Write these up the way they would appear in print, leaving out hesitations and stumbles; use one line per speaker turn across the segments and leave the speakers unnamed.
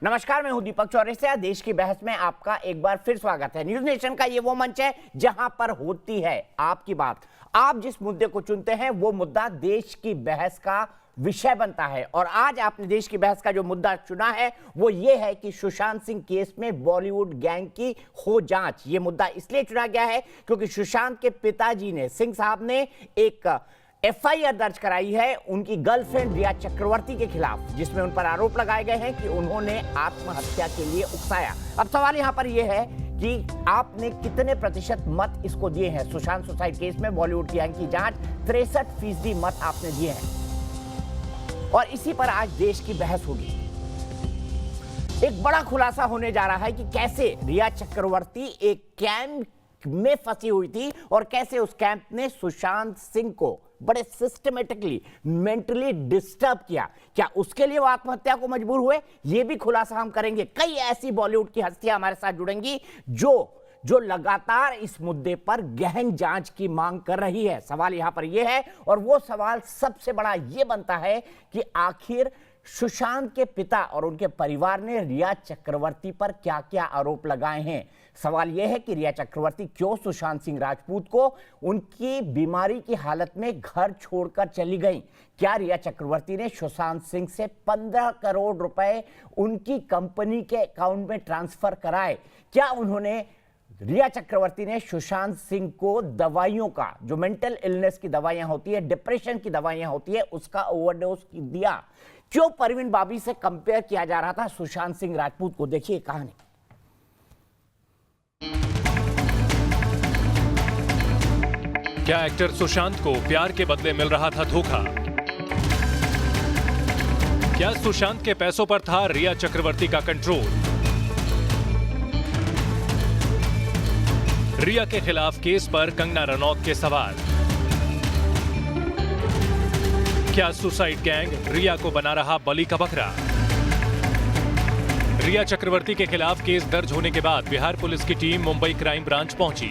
नमस्कार, मैं हूं दीपक चौरसिया। देश की बहस में आपका एक बार फिर स्वागत है। न्यूज नेशन का ये वो मंच है जहां पर होती है आपकी बात। आप जिस मुद्दे को चुनते हैं वो मुद्दा देश की बहस का विषय बनता है। और आज आपने देश की बहस का जो मुद्दा चुना है वो ये है कि सुशांत सिंह केस में बॉलीवुड गैंग की हो जांच। ये मुद्दा इसलिए चुना गया है क्योंकि सुशांत के पिताजी ने, सिंह साहब ने, एक एफआईआर दर्ज कराई है उनकी गर्लफ्रेंड रिया चक्रवर्ती के खिलाफ, जिसमें उन पर आरोप लगाए गए हैं कि उन्होंने आत्महत्या के लिए उकसाया। अब सवाल यहां पर यह है कि आपने कितने प्रतिशत मत इसको दिए हैं। सुशांत सुसाइड केस में बॉलीवुड गैंग की जांच 63% मत आपने दिए हैं और इसी पर आज देश की बहस होगी। एक बड़ा खुलासा होने जा रहा है कि कैसे रिया चक्रवर्ती एक कैंप में फंसी हुई थी और कैसे उस कैंप ने सुशांत सिंह को बड़े सिस्टमेटिकली मेंटली डिस्टर्ब किया। क्या उसके लिए वो आत्महत्या को मजबूर हुए, ये भी खुलासा हम करेंगे। कई ऐसी बॉलीवुड की हस्तियां हमारे साथ जुड़ेंगी जो लगातार इस मुद्दे पर गहन जांच की मांग कर रही है। सवाल यहां पर यह है और वो सवाल सबसे बड़ा यह बनता है कि आखिर सुशांत के पिता और उनके परिवार ने रिया चक्रवर्ती पर क्या क्या आरोप लगाए हैं। सवाल यह है कि रिया चक्रवर्ती क्यों सुशांत सिंह राजपूत को उनकी बीमारी की हालत में घर छोड़कर चली गई। क्या रिया चक्रवर्ती ने सुशांत सिंह से 15 करोड़ रुपए उनकी कंपनी के अकाउंट में ट्रांसफर कराए। क्या उन्होंने, रिया चक्रवर्ती ने सुशांत सिंह को दवाइयों का, जो मेंटल इलनेस की दवाइयां होती है, डिप्रेशन की दवाइयां होती है, उसका ओवरडोज दिया। क्यों परवीन बाबी से कंपेयर किया जा रहा था सुशांत सिंह राजपूत को। देखिए कहानी।
क्या एक्टर सुशांत को प्यार के बदले मिल रहा था धोखा? क्या सुशांत के पैसों पर था रिया चक्रवर्ती का कंट्रोल? रिया के खिलाफ केस पर कंगना रनौत के सवाल। क्या सुसाइड गैंग रिया को बना रहा बलि का बकरा? रिया चक्रवर्ती के खिलाफ केस दर्ज होने के बाद बिहार पुलिस की टीम मुंबई क्राइम ब्रांच पहुंची।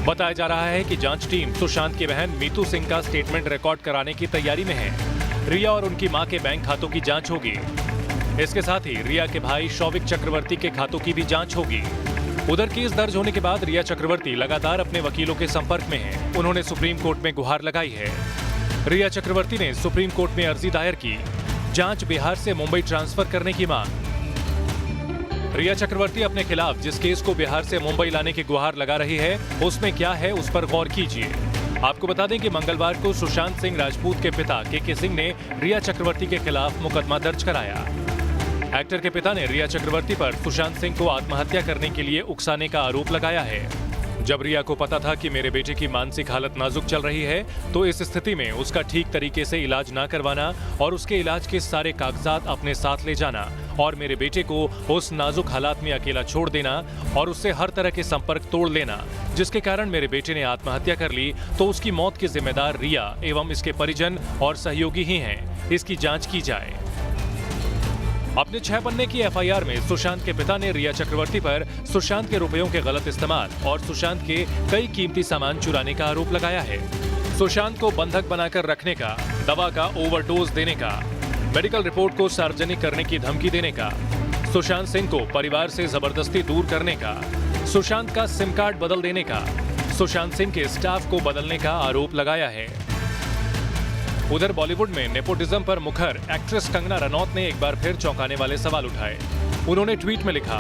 बताया जा रहा है कि जांच टीम सुशांत की बहन मीतू सिंह का स्टेटमेंट रिकॉर्ड कराने की तैयारी में है। रिया और उनकी मां के बैंक खातों की जांच होगी। इसके साथ ही रिया के भाई शौविक चक्रवर्ती के खातों की भी जांच होगी। उधर केस दर्ज होने के बाद रिया चक्रवर्ती लगातार अपने वकीलों के संपर्क में है। उन्होंने सुप्रीम कोर्ट में गुहार लगाई है। रिया चक्रवर्ती ने सुप्रीम कोर्ट में अर्जी दायर की, जांच बिहार से मुंबई ट्रांसफर करने की मांग। रिया चक्रवर्ती अपने खिलाफ जिस केस को बिहार से मुंबई लाने की गुहार लगा रही है उसमें क्या है, उस पर गौर कीजिए। आपको बता दें कि मंगलवार को सुशांत सिंह राजपूत के पिता के सिंह ने रिया चक्रवर्ती के खिलाफ मुकदमा दर्ज कराया। एक्टर के पिता ने रिया चक्रवर्ती पर सुशांत सिंह को आत्महत्या करने के लिए उकसाने का आरोप लगाया है। जब रिया को पता था कि मेरे बेटे की मानसिक हालत नाजुक चल रही है तो इस स्थिति में उसका ठीक तरीके से इलाज ना करवाना और उसके इलाज के सारे कागजात अपने साथ ले जाना और मेरे बेटे को उस नाजुक हालात में अकेला छोड़ देना और उससे हर तरह के संपर्क तोड़ लेना, जिसके कारण मेरे बेटे ने आत्महत्या कर ली, तो उसकी मौत के जिम्मेदार रिया एवं इसके परिजन और सहयोगी ही हैं। इसकी जांच की जाए। अपने 6 पन्ने की एफआईआर में सुशांत के पिता ने रिया चक्रवर्ती पर सुशांत के रुपयों के गलत इस्तेमाल और सुशांत के कई कीमती सामान चुराने का आरोप लगाया है। सुशांत को बंधक बनाकर रखने का, दवा का ओवरडोज देने का, मेडिकल रिपोर्ट को सार्वजनिक करने की धमकी देने का, सुशांत सिंह को परिवार से जबरदस्ती दूर करने का, सुशांत का सिम कार्ड बदल देने का, सुशांत सिंह के स्टाफ को बदलने का आरोप लगाया है। उधर बॉलीवुड में नेपोटिज्म पर मुखर एक्ट्रेस कंगना रनौत ने एक बार फिर चौंकाने वाले सवाल उठाए। उन्होंने ट्वीट में लिखा,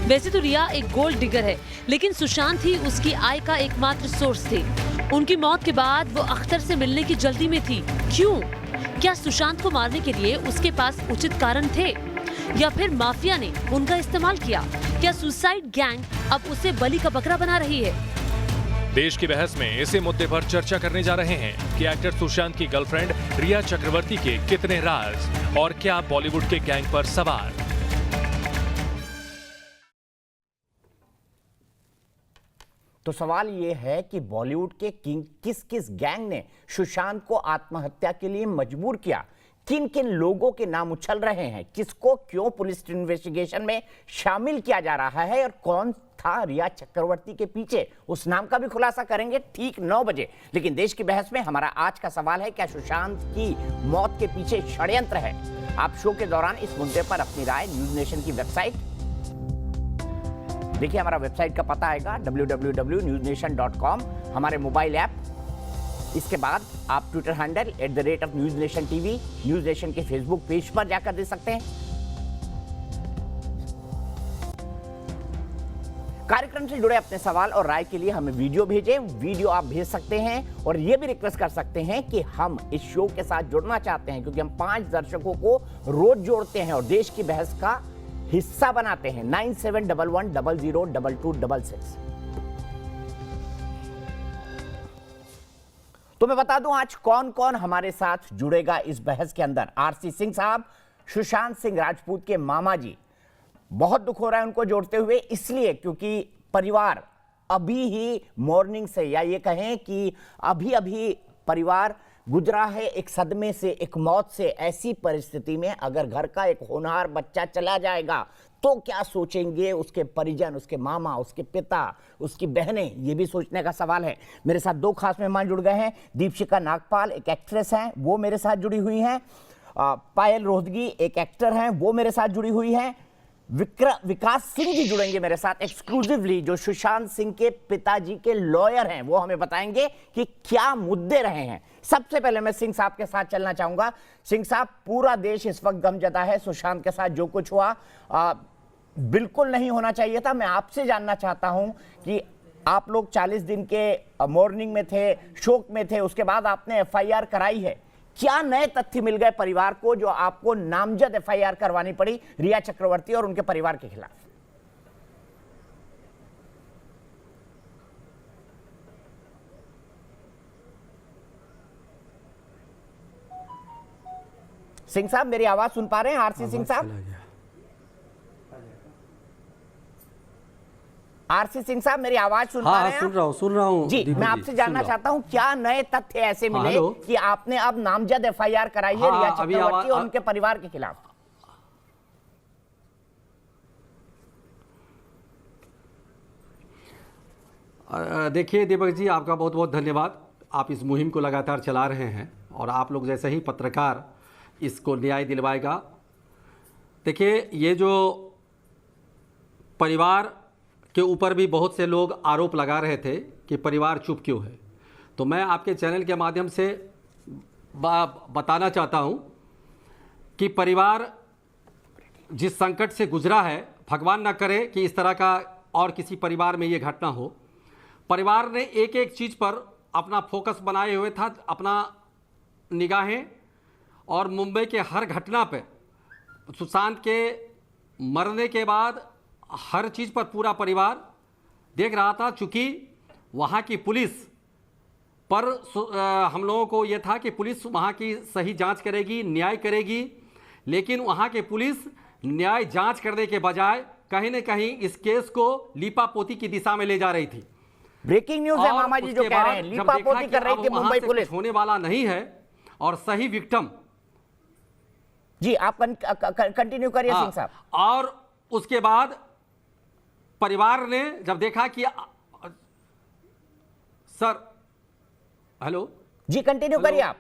वैसे तो रिया एक गोल्ड डिगर है, लेकिन सुशांत ही उसकी आय का एकमात्र सोर्स थे। उनकी मौत के बाद वो अख्तर से मिलने की जल्दी में थी। क्यों? क्या सुशांत को मारने के लिए उसके पास उचित कारण थे या फिर माफिया ने उनका इस्तेमाल किया? क्या सुसाइड गैंग अब उसे बलि का बकरा बना रही है?
देश की बहस में इसी मुद्दे पर चर्चा करने जा रहे हैं कि एक्टर सुशांत की गर्लफ्रेंड रिया चक्रवर्ती के कितने राज और क्या बॉलीवुड के गैंग पर सवार।
तो सवाल यह है कि बॉलीवुड के किंग किस किस गैंग ने सुशांत को आत्महत्या के लिए मजबूर किया। किन किन लोगों के नाम उछल रहे हैं, किसको क्यों पुलिस इन्वेस्टिगेशन में शामिल किया जा रहा है और कौन था रिया चक्रवर्ती के पीछे, उस नाम का भी खुलासा करेंगे ठीक 9 बजे। लेकिन देश की बहस में हमारा आज का सवाल है, क्या सुशांत की मौत के पीछे षड्यंत्र है? आप शो के दौरान इस मुद्दे पर अपनी राय न्यूज नेशन की वेबसाइट देखिए, हमारा वेबसाइट का पता आएगा www.newsnation.com, हमारे मोबाइल ऐप, इसके बाद आप Twitter handle @NewsNationTV, news nation के फेसबुक पेज पर जाकर दे सकते हैं। कार्यक्रम से जुड़े अपने सवाल और राय के लिए हमें वीडियो भेजें, वीडियो आप भेज सकते हैं और यह भी रिक्वेस्ट कर सकते हैं कि हम इस शो के साथ जुड़ना चाहते हैं, क्योंकि हम 5 दर्शकों को रोज जोड़ते हैं और देश की बहस का हिस्सा बनाते हैं। 9711002266। तो मैं बता दूं आज कौन कौन हमारे साथ जुड़ेगा इस बहस के अंदर। आरसी सिंह साहब, सुशांत सिंह राजपूत के मामा जी, बहुत दुख हो रहा है उनको जोड़ते हुए, इसलिए क्योंकि परिवार अभी ही मॉर्निंग से, या ये कहें कि अभी अभी परिवार गुजरा है एक सदमे से, एक मौत से। ऐसी परिस्थिति में अगर घर का एक होनहार बच्चा चला जाएगा तो क्या सोचेंगे उसके परिजन, उसके मामा, उसके पिता, उसकी बहनें, ये भी सोचने का सवाल है। मेरे साथ 2 खास मेहमान जुड़ गए हैं। दीपशिका नागपाल एक एक्ट्रेस हैं, वो मेरे साथ जुड़ी हुई हैं। पायल रोहतगी एक एक्टर हैं, वो मेरे साथ जुड़ी हुई हैं। विकास सिंह जी जुड़ेंगे मेरे साथ एक्सक्लूसिवली, जो सुशांत सिंह के पिताजी के लॉयर हैं। वो हमें बताएंगे कि क्या मुद्दे रहे हैं। सबसे पहले मैं सिंह साहब के साथ चलना चाहूंगा। सिंह साहब, पूरा देश इस वक्त गमजदा है, सुशांत के साथ जो कुछ हुआ बिल्कुल नहीं होना चाहिए था। मैं आपसे जानना चाहता हूं कि आप लोग 40 दिन के मॉर्निंग में थे, शोक में थे, उसके बाद आपने एफआईआर कराई है। क्या नए तथ्य मिल गए परिवार को जो आपको नामजद एफआईआर करवानी पड़ी रिया चक्रवर्ती और उनके परिवार के खिलाफ? सिंह साहब, मेरी आवाज सुन पा रहे हैं? आरसी सिंह साहब, आरसी सिंह साहब, मेरी आवाज सुन पा रहे हैं?
सुन रहा हूं
जी। मैं आपसे जानना चाहता हूं, क्या नए तथ्य ऐसे मिले कि आपने अब नामजद एफआईआर कराई है रिया चक्रवर्ती और उनके परिवार के खिलाफ?
देखिए दीपक जी, आपका बहुत बहुत धन्यवाद। आप इस मुहिम को लगातार चला रहे हैं और आप लोग जैसे ही पत्रकार इसको न्याय दिलवाएगा। देखिए, ये जो परिवार के ऊपर भी बहुत से लोग आरोप लगा रहे थे कि परिवार चुप क्यों है, तो मैं आपके चैनल के माध्यम से बताना चाहता हूं कि परिवार जिस संकट से गुजरा है, भगवान न करे कि इस तरह का और किसी परिवार में ये घटना हो। परिवार ने एक एक चीज़ पर अपना फोकस बनाए हुए था, अपना निगाहें, और मुंबई के हर घटना पे, सुशांत के मरने के बाद हर चीज़ पर पूरा परिवार देख रहा था। चूँकि वहाँ की पुलिस पर हम लोगों को ये था कि पुलिस वहाँ की सही जांच करेगी, न्याय करेगी, लेकिन वहाँ के पुलिस न्याय जांच करने के बजाय कहीं न कहीं इस केस को लीपापोती की दिशा में ले जा रही थी।
ब्रेकिंग न्यूज़ है मामा जी जो कह रहे हैं, लीपापोती कर रही थी मुंबई पुलिस।
होने वाला नहीं है और सही विक्टिम।
जी, आप कंटिन्यू करिए सिंह साहब।
और उसके बाद परिवार ने जब देखा कि सर, हेलो
जी, कंटिन्यू करिए आप।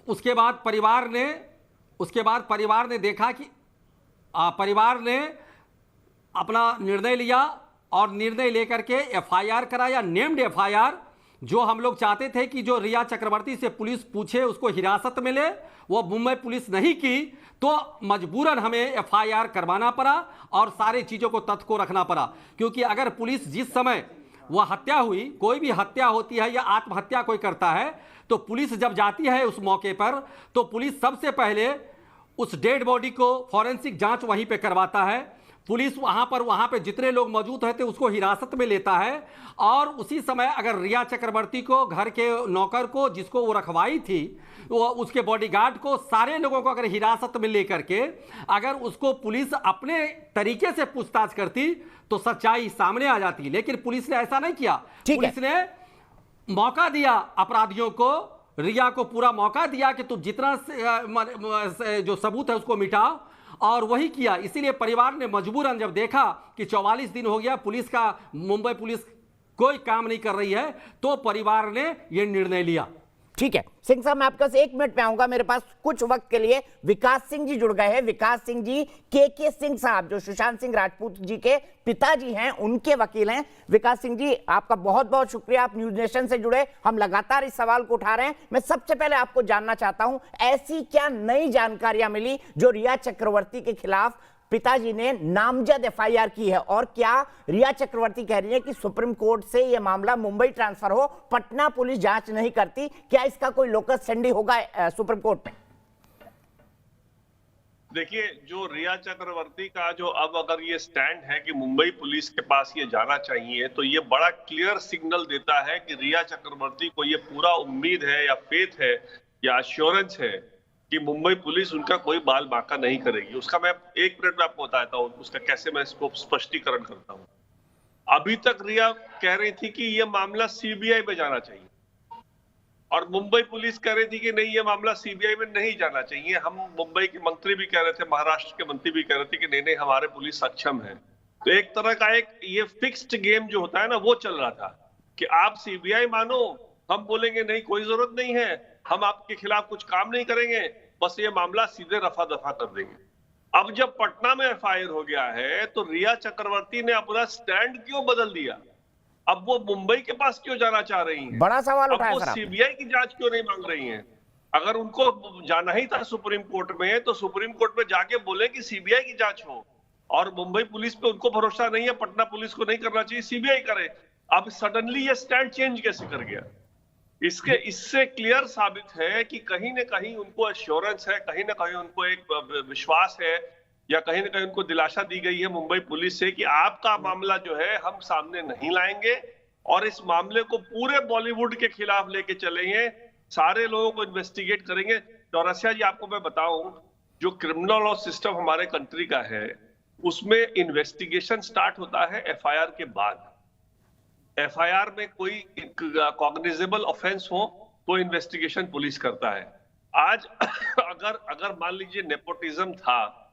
उसके बाद परिवार ने देखा कि परिवार ने अपना निर्णय लिया और निर्णय लेकर के एफआईआर कराया, नेम्ड एफआईआर। जो हम लोग चाहते थे कि जो रिया चक्रवर्ती से पुलिस पूछे, उसको हिरासत में ले, वो मुंबई पुलिस नहीं की, तो मजबूरन हमें एफआईआर करवाना पड़ा और सारी चीज़ों को तथ्य को रखना पड़ा। क्योंकि अगर पुलिस जिस समय वह हत्या हुई, कोई भी हत्या होती है या आत्महत्या कोई करता है, तो पुलिस जब जाती है उस मौके पर, तो पुलिस सबसे पहले उस डेड बॉडी को फॉरेंसिक जांच वहीं पे करवाता है। पुलिस वहाँ पे जितने लोग मौजूद रहते उसको हिरासत में लेता है, और उसी समय अगर रिया चक्रवर्ती को, घर के नौकर को जिसको वो रखवाई थी, वो उसके बॉडीगार्ड को, सारे लोगों को अगर हिरासत में लेकर के अगर उसको पुलिस अपने तरीके से पूछताछ करती तो सच्चाई सामने आ जाती। लेकिन पुलिस ने ऐसा नहीं किया। पुलिस ने मौका दिया अपराधियों को रिया को पूरा मौका दिया कि तुम जितना जो सबूत है उसको मिटाओ, और वही किया। इसीलिए परिवार ने मजबूरन जब देखा कि 44 दिन हो गया पुलिस का, मुंबई पुलिस कोई काम नहीं कर रही है, तो परिवार ने यह निर्णय लिया।
ठीक है सिंह साहब, मैं आपके पास 1 मिनट में आऊंगा, मेरे पास कुछ वक्त के लिए विकास सिंह जी जुड़ गए हैं। विकास सिंह जी के सिंह साहब जो सुशांत सिंह राजपूत जी के पिताजी हैं, उनके वकील हैं। विकास सिंह जी, आपका बहुत बहुत शुक्रिया, आप न्यूज नेशन से जुड़े, हम लगातार इस सवाल को उठा रहे हैं। मैं सबसे पहले आपको जानना चाहता हूं, ऐसी क्या नई जानकारियां मिली जो रिया चक्रवर्ती के खिलाफ पिताजी ने नामजद एफआईआर की है, और क्या रिया चक्रवर्ती कह रही है कि सुप्रीम कोर्ट से यह मामला मुंबई ट्रांसफर हो, पटना पुलिस जांच नहीं करती? क्या इसका कोई लोकस स्टैंडी होगा सुप्रीम कोर्ट में?
देखिए, जो रिया चक्रवर्ती का जो अब अगर ये स्टैंड है कि मुंबई पुलिस के पास ये जाना चाहिए, तो ये बड़ा क्लियर सिग्नल देता है कि रिया चक्रवर्ती को ये पूरा उम्मीद है या फेथ है या एश्योरेंस है कि मुंबई पुलिस उनका कोई बाल बांका नहीं करेगी। उसका मैं 1 मिनट में आपको बताता हूँ उसका कैसे मैं इसको स्पष्टीकरण करता हूँ। अभी तक रिया कह रही थी कि ये मामला सीबीआई में जाना चाहिए, और मुंबई पुलिस कह रही थी कि नहीं, ये मामला सीबीआई में नहीं जाना चाहिए। हम मुंबई के मंत्री भी कह रहे थे, महाराष्ट्र के मंत्री भी कह रहे थे कि नहीं नहीं, हमारे पुलिस सक्षम है। तो एक तरह का ये फिक्स्ड गेम जो होता है ना, वो चल रहा था कि आप सीबीआई मानो, हम बोलेंगे नहीं कोई जरूरत नहीं है, हम आपके खिलाफ कुछ काम नहीं करेंगे, बस ये मामला सीधे रफा दफा कर देंगे। अब जब पटना में एफआईआर हो गया है, तो रिया चक्रवर्ती ने अपना स्टैंड क्यों बदल दिया? अब वो मुंबई के पास क्यों जाना चाह रही हैं?
बड़ा सवाल उठाया
अब वो सीबीआई की जांच क्यों नहीं मांग रही हैं? अगर उनको जाना ही था सुप्रीम कोर्ट में, तो सुप्रीम कोर्ट में जाके बोले कि सीबीआई की जांच हो, और मुंबई पुलिस पे उनको भरोसा नहीं है, पटना पुलिस को नहीं करना चाहिए, सीबीआई करे। अब सडनली ये स्टैंड चेंज कैसे कर गया? इससे क्लियर साबित है कि कहीं ना कहीं उनको एश्योरेंस है, कहीं ना कहीं उनको एक विश्वास है, या कहीं ना कहीं उनको दिलासा दी गई है मुंबई पुलिस से कि आपका मामला जो है हम सामने नहीं लाएंगे, और इस मामले को पूरे बॉलीवुड के खिलाफ लेके चलेंगे, सारे लोगों को इन्वेस्टिगेट करेंगे। चौरसिया जी, आपको मैं बताऊं, जो क्रिमिनल लॉ सिस्टम हमारे कंट्री का है, उसमें इन्वेस्टिगेशन स्टार्ट होता है एफआईआर के बाद। एफआईआर में कोई कॉग्निजेबल ऑफेंस हो तो इन्वेस्टिगेशन पुलिस करता है। आज अगर मान लीजिए नेपोटिज्म था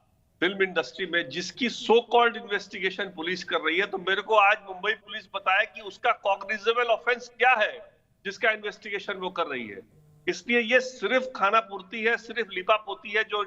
फिल्म इंडस्ट्री में, जिसकी सो कॉल्ड इन्वेस्टिगेशन पुलिस कर रही है, तो मेरे को आज मुंबई पुलिस बताया कि उसका कॉग्निजेबल ऑफेंस क्या है जिसका इन्वेस्टिगेशन वो कर रही है। इसलिए ये सिर्फ खाना पूर्ति है, सिर्फ लिपापोती है, जो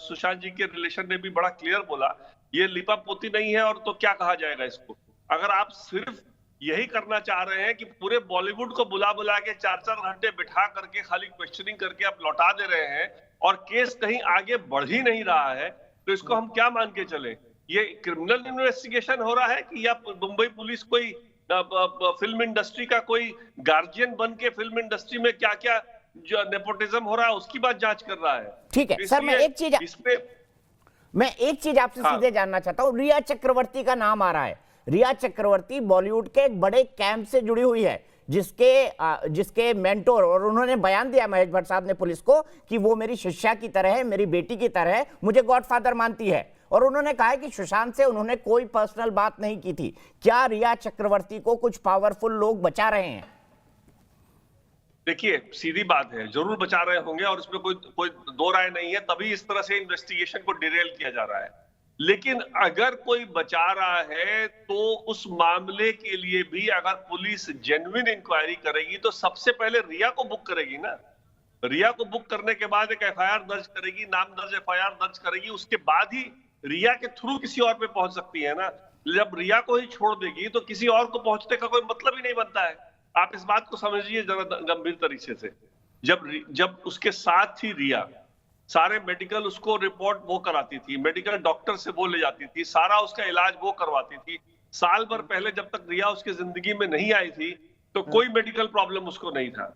सुशांत जी के रिलेशन ने भी बड़ा क्लियर बोला, ये लिपापोती नहीं है। और तो क्या कहा जाएगा इसको? अगर आप सिर्फ यही करना चाह रहे हैं कि पूरे बॉलीवुड को बुला के 4-4 घंटे बिठा करके खाली क्वेश्चनिंग करके आप लौटा दे रहे हैं, और केस कहीं आगे बढ़ ही नहीं रहा है, तो इसको हम क्या मान के चले? ये क्रिमिनल इन्वेस्टिगेशन हो रहा है कि या मुंबई पुलिस कोई फिल्म इंडस्ट्री का कोई गार्जियन बन के फिल्म इंडस्ट्री में क्या क्या जो नेपोटिज्म हो रहा है उसकी बात जांच कर रहा है?
ठीक है सर, मैं एक चीज आपसे सीधे जानना चाहता हूं। रिया चक्रवर्ती का नाम आ रहा है। रिया चक्रवर्ती बॉलीवुड के एक बड़े कैंप से जुड़ी हुई है, जिसके मेंटोर, और उन्होंने बयान दिया महेश भट्ट साहब ने पुलिस को कि वो मेरी शिष्या की तरह है, मेरी बेटी की तरह है, मुझे गॉडफादर मानती है। और उन्होंने कहा कि सुशांत से उन्होंने कोई पर्सनल बात नहीं की थी। क्या रिया चक्रवर्ती को कुछ पावरफुल लोग बचा रहे हैं?
देखिए, सीधी बात है, जरूर बचा रहे होंगे, और इसमें कोई दो राय नहीं है, तभी इस तरह से इन्वेस्टिगेशन को डिरेल किया जा रहा है। लेकिन अगर कोई बचा रहा है, तो उस मामले के लिए भी अगर पुलिस जेन्युइन इंक्वायरी करेगी, तो सबसे पहले रिया को बुक करेगी ना। रिया को बुक करने के बाद एक एफआईआर दर्ज करेगी, नाम दर्ज एफआईआर दर्ज करेगी, उसके बाद ही रिया के थ्रू किसी और पे पहुंच सकती है ना। जब रिया को ही छोड़ देगी, तो किसी और को पहुंचने का कोई मतलब ही नहीं बनता है। आप इस बात को समझिए जरा गंभीर तरीके से। जब उसके साथ ही रिया सारे मेडिकल उसको रिपोर्ट वो कराती थी, मेडिकल डॉक्टर से वो ले जाती थी, सारा उसका इलाज वो करवाती थी। साल भर पहले जब तक रिया उसकी जिंदगी में नहीं आई थी, तो कोई मेडिकल प्रॉब्लम उसको नहीं था।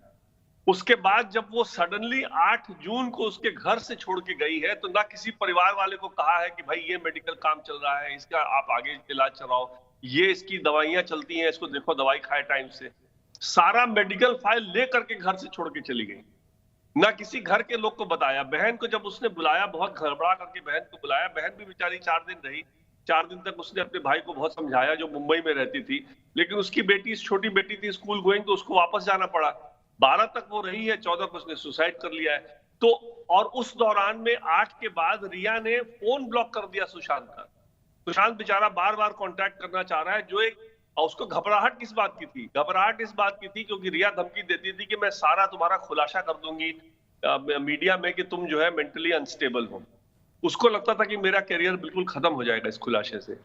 उसके बाद जब वो सडनली 8 जून को उसके घर से छोड़ के गई है, तो ना किसी परिवार वाले को कहा है कि भाई ये मेडिकल काम चल रहा है, इसका आप आगे इलाज चलाओ, ये इसकी दवाइयां चलती हैं, इसको देखो दवाई खाए टाइम से। सारा मेडिकल फाइल लेकर के घर से छोड़ के चली गई, ना किसी घर के लोग को बताया। बहन को जब उसने बुलाया, बहुत गड़बड़ा करके बहन को बुलाया, बहन भी बेचारी 4 दिन रही। 4 दिन तक उसने अपने भाई को बहुत समझाया, जो मुंबई में रहती थी, लेकिन उसकी बेटी, छोटी बेटी थी, स्कूल गोइंग, तो उसको वापस जाना पड़ा। 12 तक वो रही है, 14 को उसने सुसाइड कर लिया है। तो और उस दौरान में 8 के बाद रिया ने फोन ब्लॉक कर दिया सुशांत का। सुशांत बेचारा बार बार कांटेक्ट करना चाह रहा है, जो एक उसको घबराहट किस बात की थी? घबराहट इस बात की थी क्योंकि रिया धमकी देती थी कि मैं सारा तुम्हारा खुलासा कर दूंगी मीडिया में कि तुम जो है मेंटली अनस्टेबल हो। उसको लगता था कि मेरा करियर बिल्कुल खत्म हो जाएगा इस खुलासे से।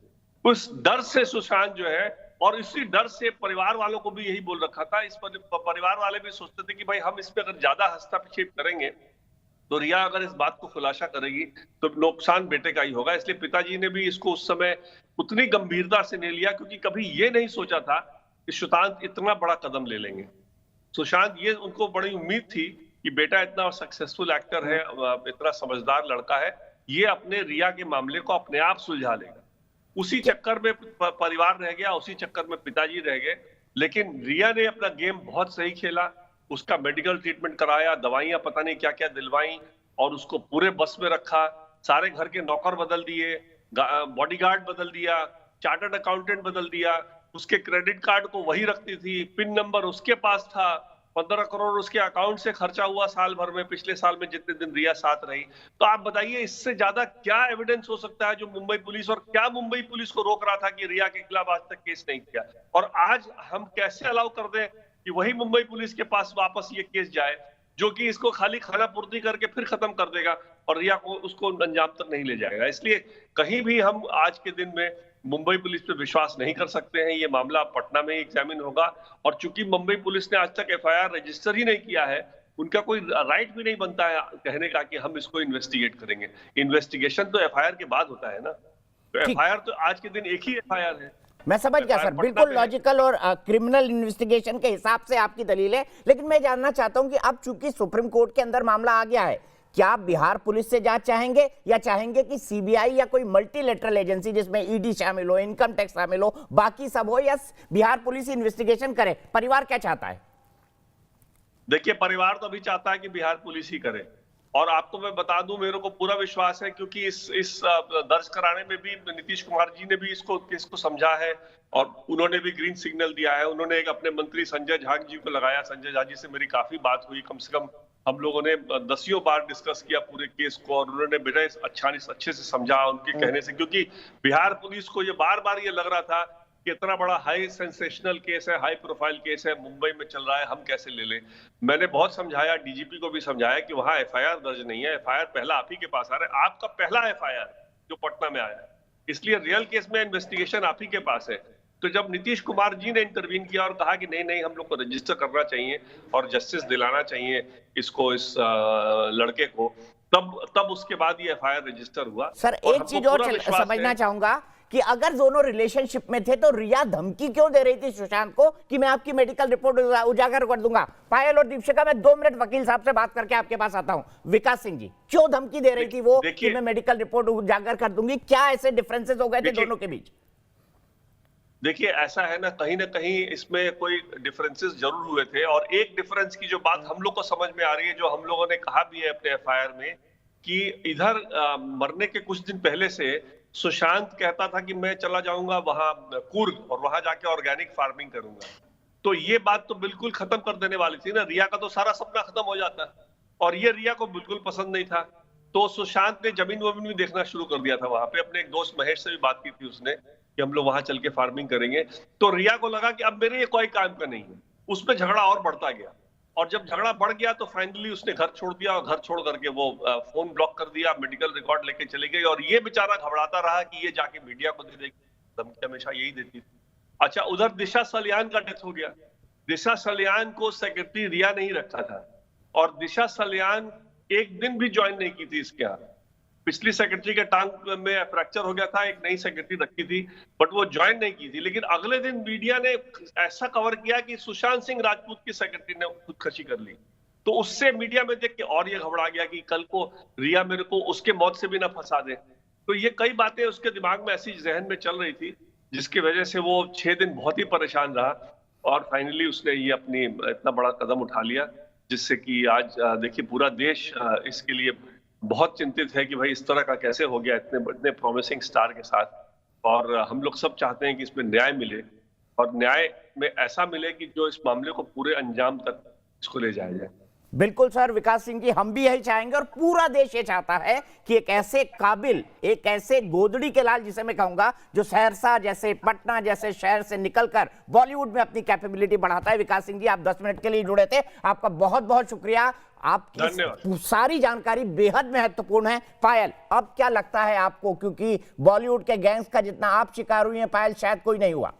उस डर से सुशांत जो है, और इसी डर से परिवार वालों को भी यही बोल रखा था। इस परिवार वाले भी सोचते थे कि भाई हम इस पे अगर ज्यादा हस्तक्षेप करेंगे तो रिया अगर इस बात को खुलासा करेगी तो नुकसान बेटे का ही होगा। इसलिए पिताजी ने भी इसको उस समय उतनी गंभीरता से नहीं लिया, क्योंकि कभी ये नहीं सोचा था कि सुशांत इतना बड़ा कदम ले लेंगे। सुशांत, ये उनको बड़ी उम्मीद थी कि बेटा इतना सक्सेसफुल एक्टर है, इतना समझदार लड़का है, ये अपने रिया के मामले को अपने आप सुलझा लेगा। उसी चक्कर में परिवार रह गया, उसी चक्कर में पिताजी रह गए। लेकिन रिया ने अपना गेम बहुत सही खेला, उसका मेडिकल ट्रीटमेंट कराया, दवाइयां पता नहीं क्या क्या दिलवाई, और उसको पूरे बस में रखा। सारे घर के नौकर बदल दिए, बॉडीगार्ड बदल दिया, चार्टर्ड अकाउंटेंट बदल दिया, उसके क्रेडिट कार्ड को वही रखती थी, पिन नंबर उसके पास था, 15 करोड़ उसके अकाउंट से खर्चा हुआ साल भर में, पिछले साल में जितने दिन रिया साथ रही। तो आप बताइए इससे ज्यादा क्या एविडेंस हो सकता है जो मुंबई पुलिस, और क्या मुंबई पुलिस को रोक रहा था कि रिया के खिलाफ आज तक केस नहीं किया? और आज हम कैसे अलाउ कर दें कि वही मुंबई पुलिस के पास वापस ये केस जाए, जो कि इसको खाली खाना पूर्ति करके फिर खत्म कर देगा और रिया को उसको अंजाम तक नहीं ले जाएगा। इसलिए कहीं भी हम आज के दिन में मुंबई पुलिस पे विश्वास नहीं कर सकते हैं। ये मामला पटना में एग्जामिन होगा, और चूंकि मुंबई पुलिस ने आज तक एफआईआर रजिस्टर ही नहीं किया है, उनका कोई राइट भी नहीं बनता है कहने का कि हम इसको इन्वेस्टिगेट करेंगे। इन्वेस्टिगेशन तो एफआईआर के बाद होता है ना, तो एफआईआर तो आज के दिन एक ही एफआईआर है।
मैं समझ गया सर, बिल्कुल लॉजिकल और क्रिमिनल इन्वेस्टिगेशन के हिसाब से आपकी दलील है। लेकिन मैं जानना चाहता हूं कि अब चूंकि सुप्रीम कोर्ट के अंदर मामला आ गया है, क्या आप बिहार पुलिस से जांच चाहेंगे या चाहेंगे कि सीबीआई या कोई मल्टीलेटरल एजेंसी जिसमें ईडी शामिल हो, इनकम टैक्स शामिल हो, बाकी सब हो, या बिहार पुलिस इन्वेस्टिगेशन करे? परिवार क्या चाहता है?
देखिए, परिवार तो अभी चाहता है कि बिहार पुलिस ही करे, और आपको मैं बता दूं, मेरे को पूरा विश्वास है क्योंकि इस दर्ज कराने में भी नीतीश कुमार जी ने भी इसको केस को समझा है और उन्होंने भी ग्रीन सिग्नल दिया है। उन्होंने एक अपने मंत्री संजय झा जी को लगाया। संजय झा जी से मेरी काफी बात हुई, कम से कम हम लोगों ने दसियों बार डिस्कस किया पूरे केस को, और उन्होंने बेटा अच्छे से समझा उनके कहने से, क्योंकि बिहार पुलिस को ये बार बार ये लग रहा था कि इतना बड़ा हाई सेंसेशनल केस है, हाई प्रोफाइल केस है, मुंबई में चल रहा है, हम कैसे ले लें। मैंने बहुत समझाया, डीजीपी को भी समझाया कि वहां एफआईआर दर्ज नहीं है, एफआईआर पहला आप ही के पास आ रहा है, आपका पहला एफआईआर जो पटना में आया है, इसलिए रियल केस में इन्वेस्टिगेशन आप ही के पास है। तो जब नीतीश कुमार जी ने इंटरवीन किया और कहा कि नहीं हम लोग को रजिस्टर करना चाहिए और जस्टिस दिलाना चाहिए इसको, इस लड़के को, तब उसके बाद ये एफआईआर रजिस्टर हुआ।
सर, एक चीज और समझना चाहूंगा कि अगर दोनों रिलेशनशिप में थे तो रिया धमकी क्यों दे रही थी सुशांत को कि मैं आपकी मेडिकल रिपोर्ट उजागर कर दूंगा? पायल और दीपिका, मैं 2 मिनट वकील साहब से बात करके आपके पास आता हूं। विकास सिंह जी, क्यों धमकी दे रही थी वो कि मैं मेडिकल रिपोर्ट उजागर कर दूंगी? क्या ऐसे डिफरेंसेस हो गए थे दोनों के बीच?
देखिए, ऐसा है ना कहीं इसमें कोई डिफरेंसेस जरूर हुए थे, और एक डिफरेंस की जो बात हम लोग को समझ में आ रही है, जो हम लोगों ने कहा भी है अपने एफआईआर में, कि इधर मरने के कुछ दिन पहले से सुशांत कहता था कि मैं चला जाऊंगा वहां कुर्ग और वहां जाके ऑर्गेनिक फार्मिंग करूंगा। तो ये बात तो बिल्कुल खत्म कर देने वाली थी ना, रिया का तो सारा सपना खत्म हो जाता, और ये रिया को बिल्कुल पसंद नहीं था। तो सुशांत ने जमीन वमीन भी देखना शुरू कर दिया था वहां पे। अपने एक दोस्त महेश से भी बात की थी उसने कि हम लोग वहां चल के फार्मिंग करेंगे। तो रिया को लगा कि अब मेरे ये कोई काम का नहीं है, उसमें झगड़ा और बढ़ता गया, और जब झगड़ा बढ़ गया तो फाइनली उसने घर छोड़ दिया, और घर छोड़ करके वो फोन ब्लॉक कर दिया, मेडिकल रिकॉर्ड लेके चली गई, और ये बेचारा घबराता रहा कि ये जाके मीडिया को दे देगी, धमकी हमेशा यही देती थी। अच्छा, उधर दिशा सलियान का डेथ हो गया। दिशा सलियान को सेक्रेटरी रिया नहीं रखा था, और दिशा सलियान एक दिन भी ज्वाइन नहीं की थी इसके यहाँ। पिछली सेक्रेटरी के टांग में फ्रैक्चर हो गया था, एक नई सेक्रेटरी रखी थी, बट वो ज्वाइन नहीं की थी। लेकिन अगले दिन मीडिया ने ऐसा कवर किया कि सुशांत सिंह राजपूत की सेक्रेटरी ने खुदकुशी कर ली। तो उससे मीडिया में देख के और ये घबरा गया कि कल को रिया मेरे को उसके मौत से भी ना फंसा दे। तो ये कई बातें उसके दिमाग में ऐसी जहन में चल रही थी, जिसकी वजह से वो 6 दिन बहुत ही परेशान रहा, और फाइनली उसने ये अपनी इतना बड़ा कदम उठा लिया, जिससे कि आज देखिए पूरा देश इसके लिए बहुत चिंतित है कि भाई इस तरह का कैसे हो गया इतने प्रॉमिसिंग स्टार के साथ। और हम लोग सब चाहते हैं कि इसमें न्याय मिले, और न्याय में ऐसा मिले कि जो इस मामले को पूरे अंजाम तक इसको ले जाया जाए।
बिल्कुल सर, विकास सिंह जी, हम भी यही चाहेंगे और पूरा देश ये चाहता है कि एक ऐसे काबिल, एक ऐसे गोदड़ी के लाल जिसे मैं कहूंगा, जो सहरसा जैसे, पटना जैसे शहर से निकलकर बॉलीवुड में अपनी कैपेबिलिटी बढ़ाता है। विकास सिंह जी, आप 10 मिनट के लिए जुड़े थे, आपका बहुत बहुत शुक्रिया। आपकी सारी जानकारी बेहद महत्वपूर्ण है। पायल, अब क्या लगता है आपको, क्योंकि बॉलीवुड के गैंग्स का जितना आप शिकार हुई हैं पायल, शायद कोई नहीं हुआ।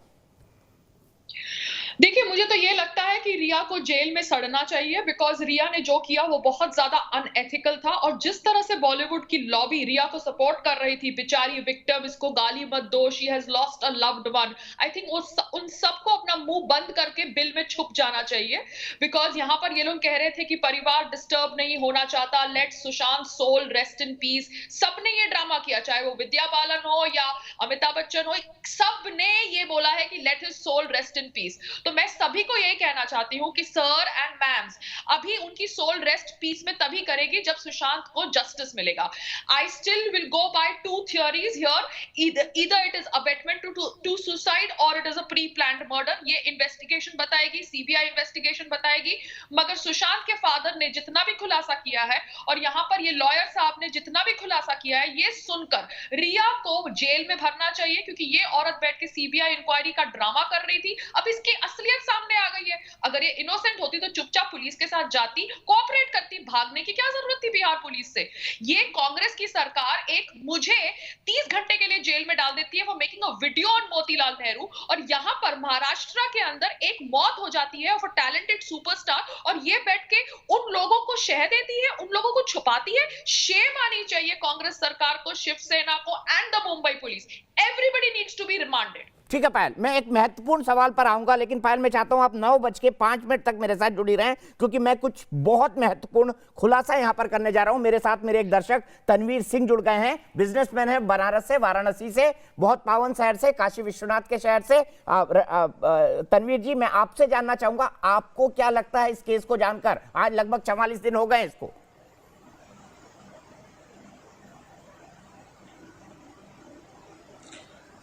देखिए, मुझे तो ये लगता है कि रिया को जेल में सड़ना चाहिए, बिकॉज रिया ने जो किया वो बहुत ज्यादा अनएथिकल था। और जिस तरह से बॉलीवुड की लॉबी रिया को सपोर्ट कर रही थी, बेचारी विक्टिम, इसको गाली मत दो, she has lost a loved one, I think उन सबको अपना मुंह बंद करके बिल में छुप जाना चाहिए। बिकॉज यहाँ पर ये लोग कह रहे थे कि परिवार डिस्टर्ब नहीं होना चाहता, let Sushant soul rest in peace. सबने ये ड्रामा किया, चाहे वो विद्या बालन हो या अमिताभ बच्चन हो, सबने ये बोला है कि let his soul rest in peace. तो मैं सभी को ये कहना चाहती हूँ कि सर एंड मैम्स, अभी उनकी सोल रेस्ट पीस में तभी करेगी जब सुशांत को जस्टिस मिलेगा। I still will go by two theories here, either it is abetment to suicide or it is a pre planned murder. ये इन्वेस्टिगेशन बताएगी, सीबीआई इन्वेस्टिगेशन बताएगी। मगर सुशांत के फादर ने जितना भी खुलासा किया है और यहाँ पर ये लॉयर साहब ने जितना भी खुलासा किया है, ये सुनकर रिया को जेल में भरना चाहिए, क्योंकि ये औरत बैठ के सीबीआई इंक्वायरी का ड्रामा कर रही थी। अब इसकी असलियत सामने आ गई है। अगर ये इनोसेंट होती तो चुपचाप पुलिस के साथ जाती, कोऑपरेट करती, भागने की क्या जरूरत थी बिहार पुलिस से। ये कांग्रेस की सरकार एक मुझे 30 घंटे के लिए जेल में डाल देती है for making a video on Motilal Nehru, और यहाँ पर महाराष्ट्र के अंदर एक मौत हो जाती है ऑफ अ टैलेंटेड सुपरस्टार, और ये बैठ के उन लोगों को शह देती है, उन लोगों को छुपाती है। शेम आनी चाहिए कांग्रेस सरकार को, शिवसेना को and the Mumbai police. Everybody needs to be remanded.
ठीक है पायल, मैं एक महत्वपूर्ण सवाल पर आऊंगा, लेकिन पायल मैं चाहता हूं आप 9:05 तक मेरे साथ जुड़ी रहें, क्योंकि मैं कुछ बहुत महत्वपूर्ण खुलासा यहां पर करने जा रहा हूं। मेरे साथ मेरे एक दर्शक तनवीर सिंह जुड़ गए हैं, बिजनेसमैन है, बनारस से, वाराणसी से, बहुत पावन शहर से, काशी विश्वनाथ के शहर से। तनवीर जी, मैं आपसे जानना चाहूंगा, आपको क्या लगता है इस केस को जानकर? आज लगभग 44 दिन हो गए इसको।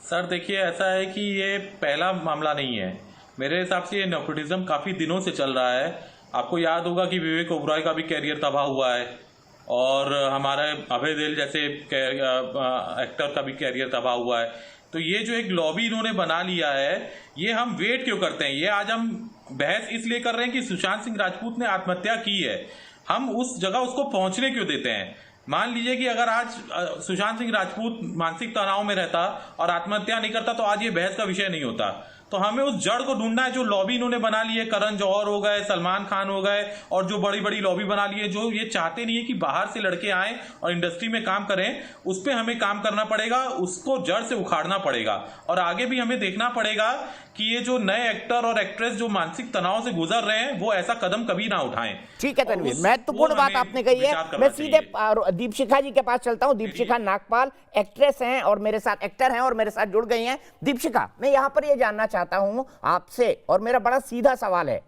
सर देखिए, ऐसा है कि ये पहला मामला नहीं है। मेरे हिसाब से ये नेपोटिज्म काफ़ी दिनों से चल रहा है। आपको याद होगा कि विवेक ओबरॉय का भी कैरियर तबाह हुआ है, और हमारे अभय देओल जैसे एक्टर का भी कैरियर तबाह हुआ है। तो ये जो एक लॉबी इन्होंने बना लिया है, ये हम वेट क्यों करते हैं? ये आज हम बहस इसलिए कर रहे हैं कि सुशांत सिंह राजपूत ने आत्महत्या की है, हम उस जगह उसको पहुंचने क्यों देते हैं? मान लीजिए कि अगर आज सुशांत सिंह राजपूत मानसिक तनाव में रहता और आत्महत्या नहीं करता, तो आज ये बहस का विषय नहीं होता। तो हमें उस जड़ को ढूंढना है जो लॉबी इन्होंने बना ली है। करण जौहर हो गए, सलमान खान हो गए, और जो बड़ी बड़ी लॉबी बना ली है, जो ये चाहते नहीं है कि बाहर से लड़के आए और इंडस्ट्री में काम करें, उस पर हमें काम करना पड़ेगा, उसको जड़ से उखाड़ना पड़ेगा। और आगे भी हमें देखना पड़ेगा कि ये जो नए एक्टर और एक्ट्रेस जो मानसिक तनाव से गुजर रहे हैं, वो ऐसा कदम कभी ना उठाएं।
ठीक है तनवीर, महत्वपूर्ण बात आपने कही है। मैं सीधे दीपशिखा जी के पास चलता हूं। दीपशिखा नागपाल एक्ट्रेस हैं और मेरे साथ एक्टर हैं और मेरे साथ जुड़ गई हैं। दीपशिखा, मैं यहां पर यह जानना चाहता हूं आपसे, और मेरा बड़ा सीधा सवाल है,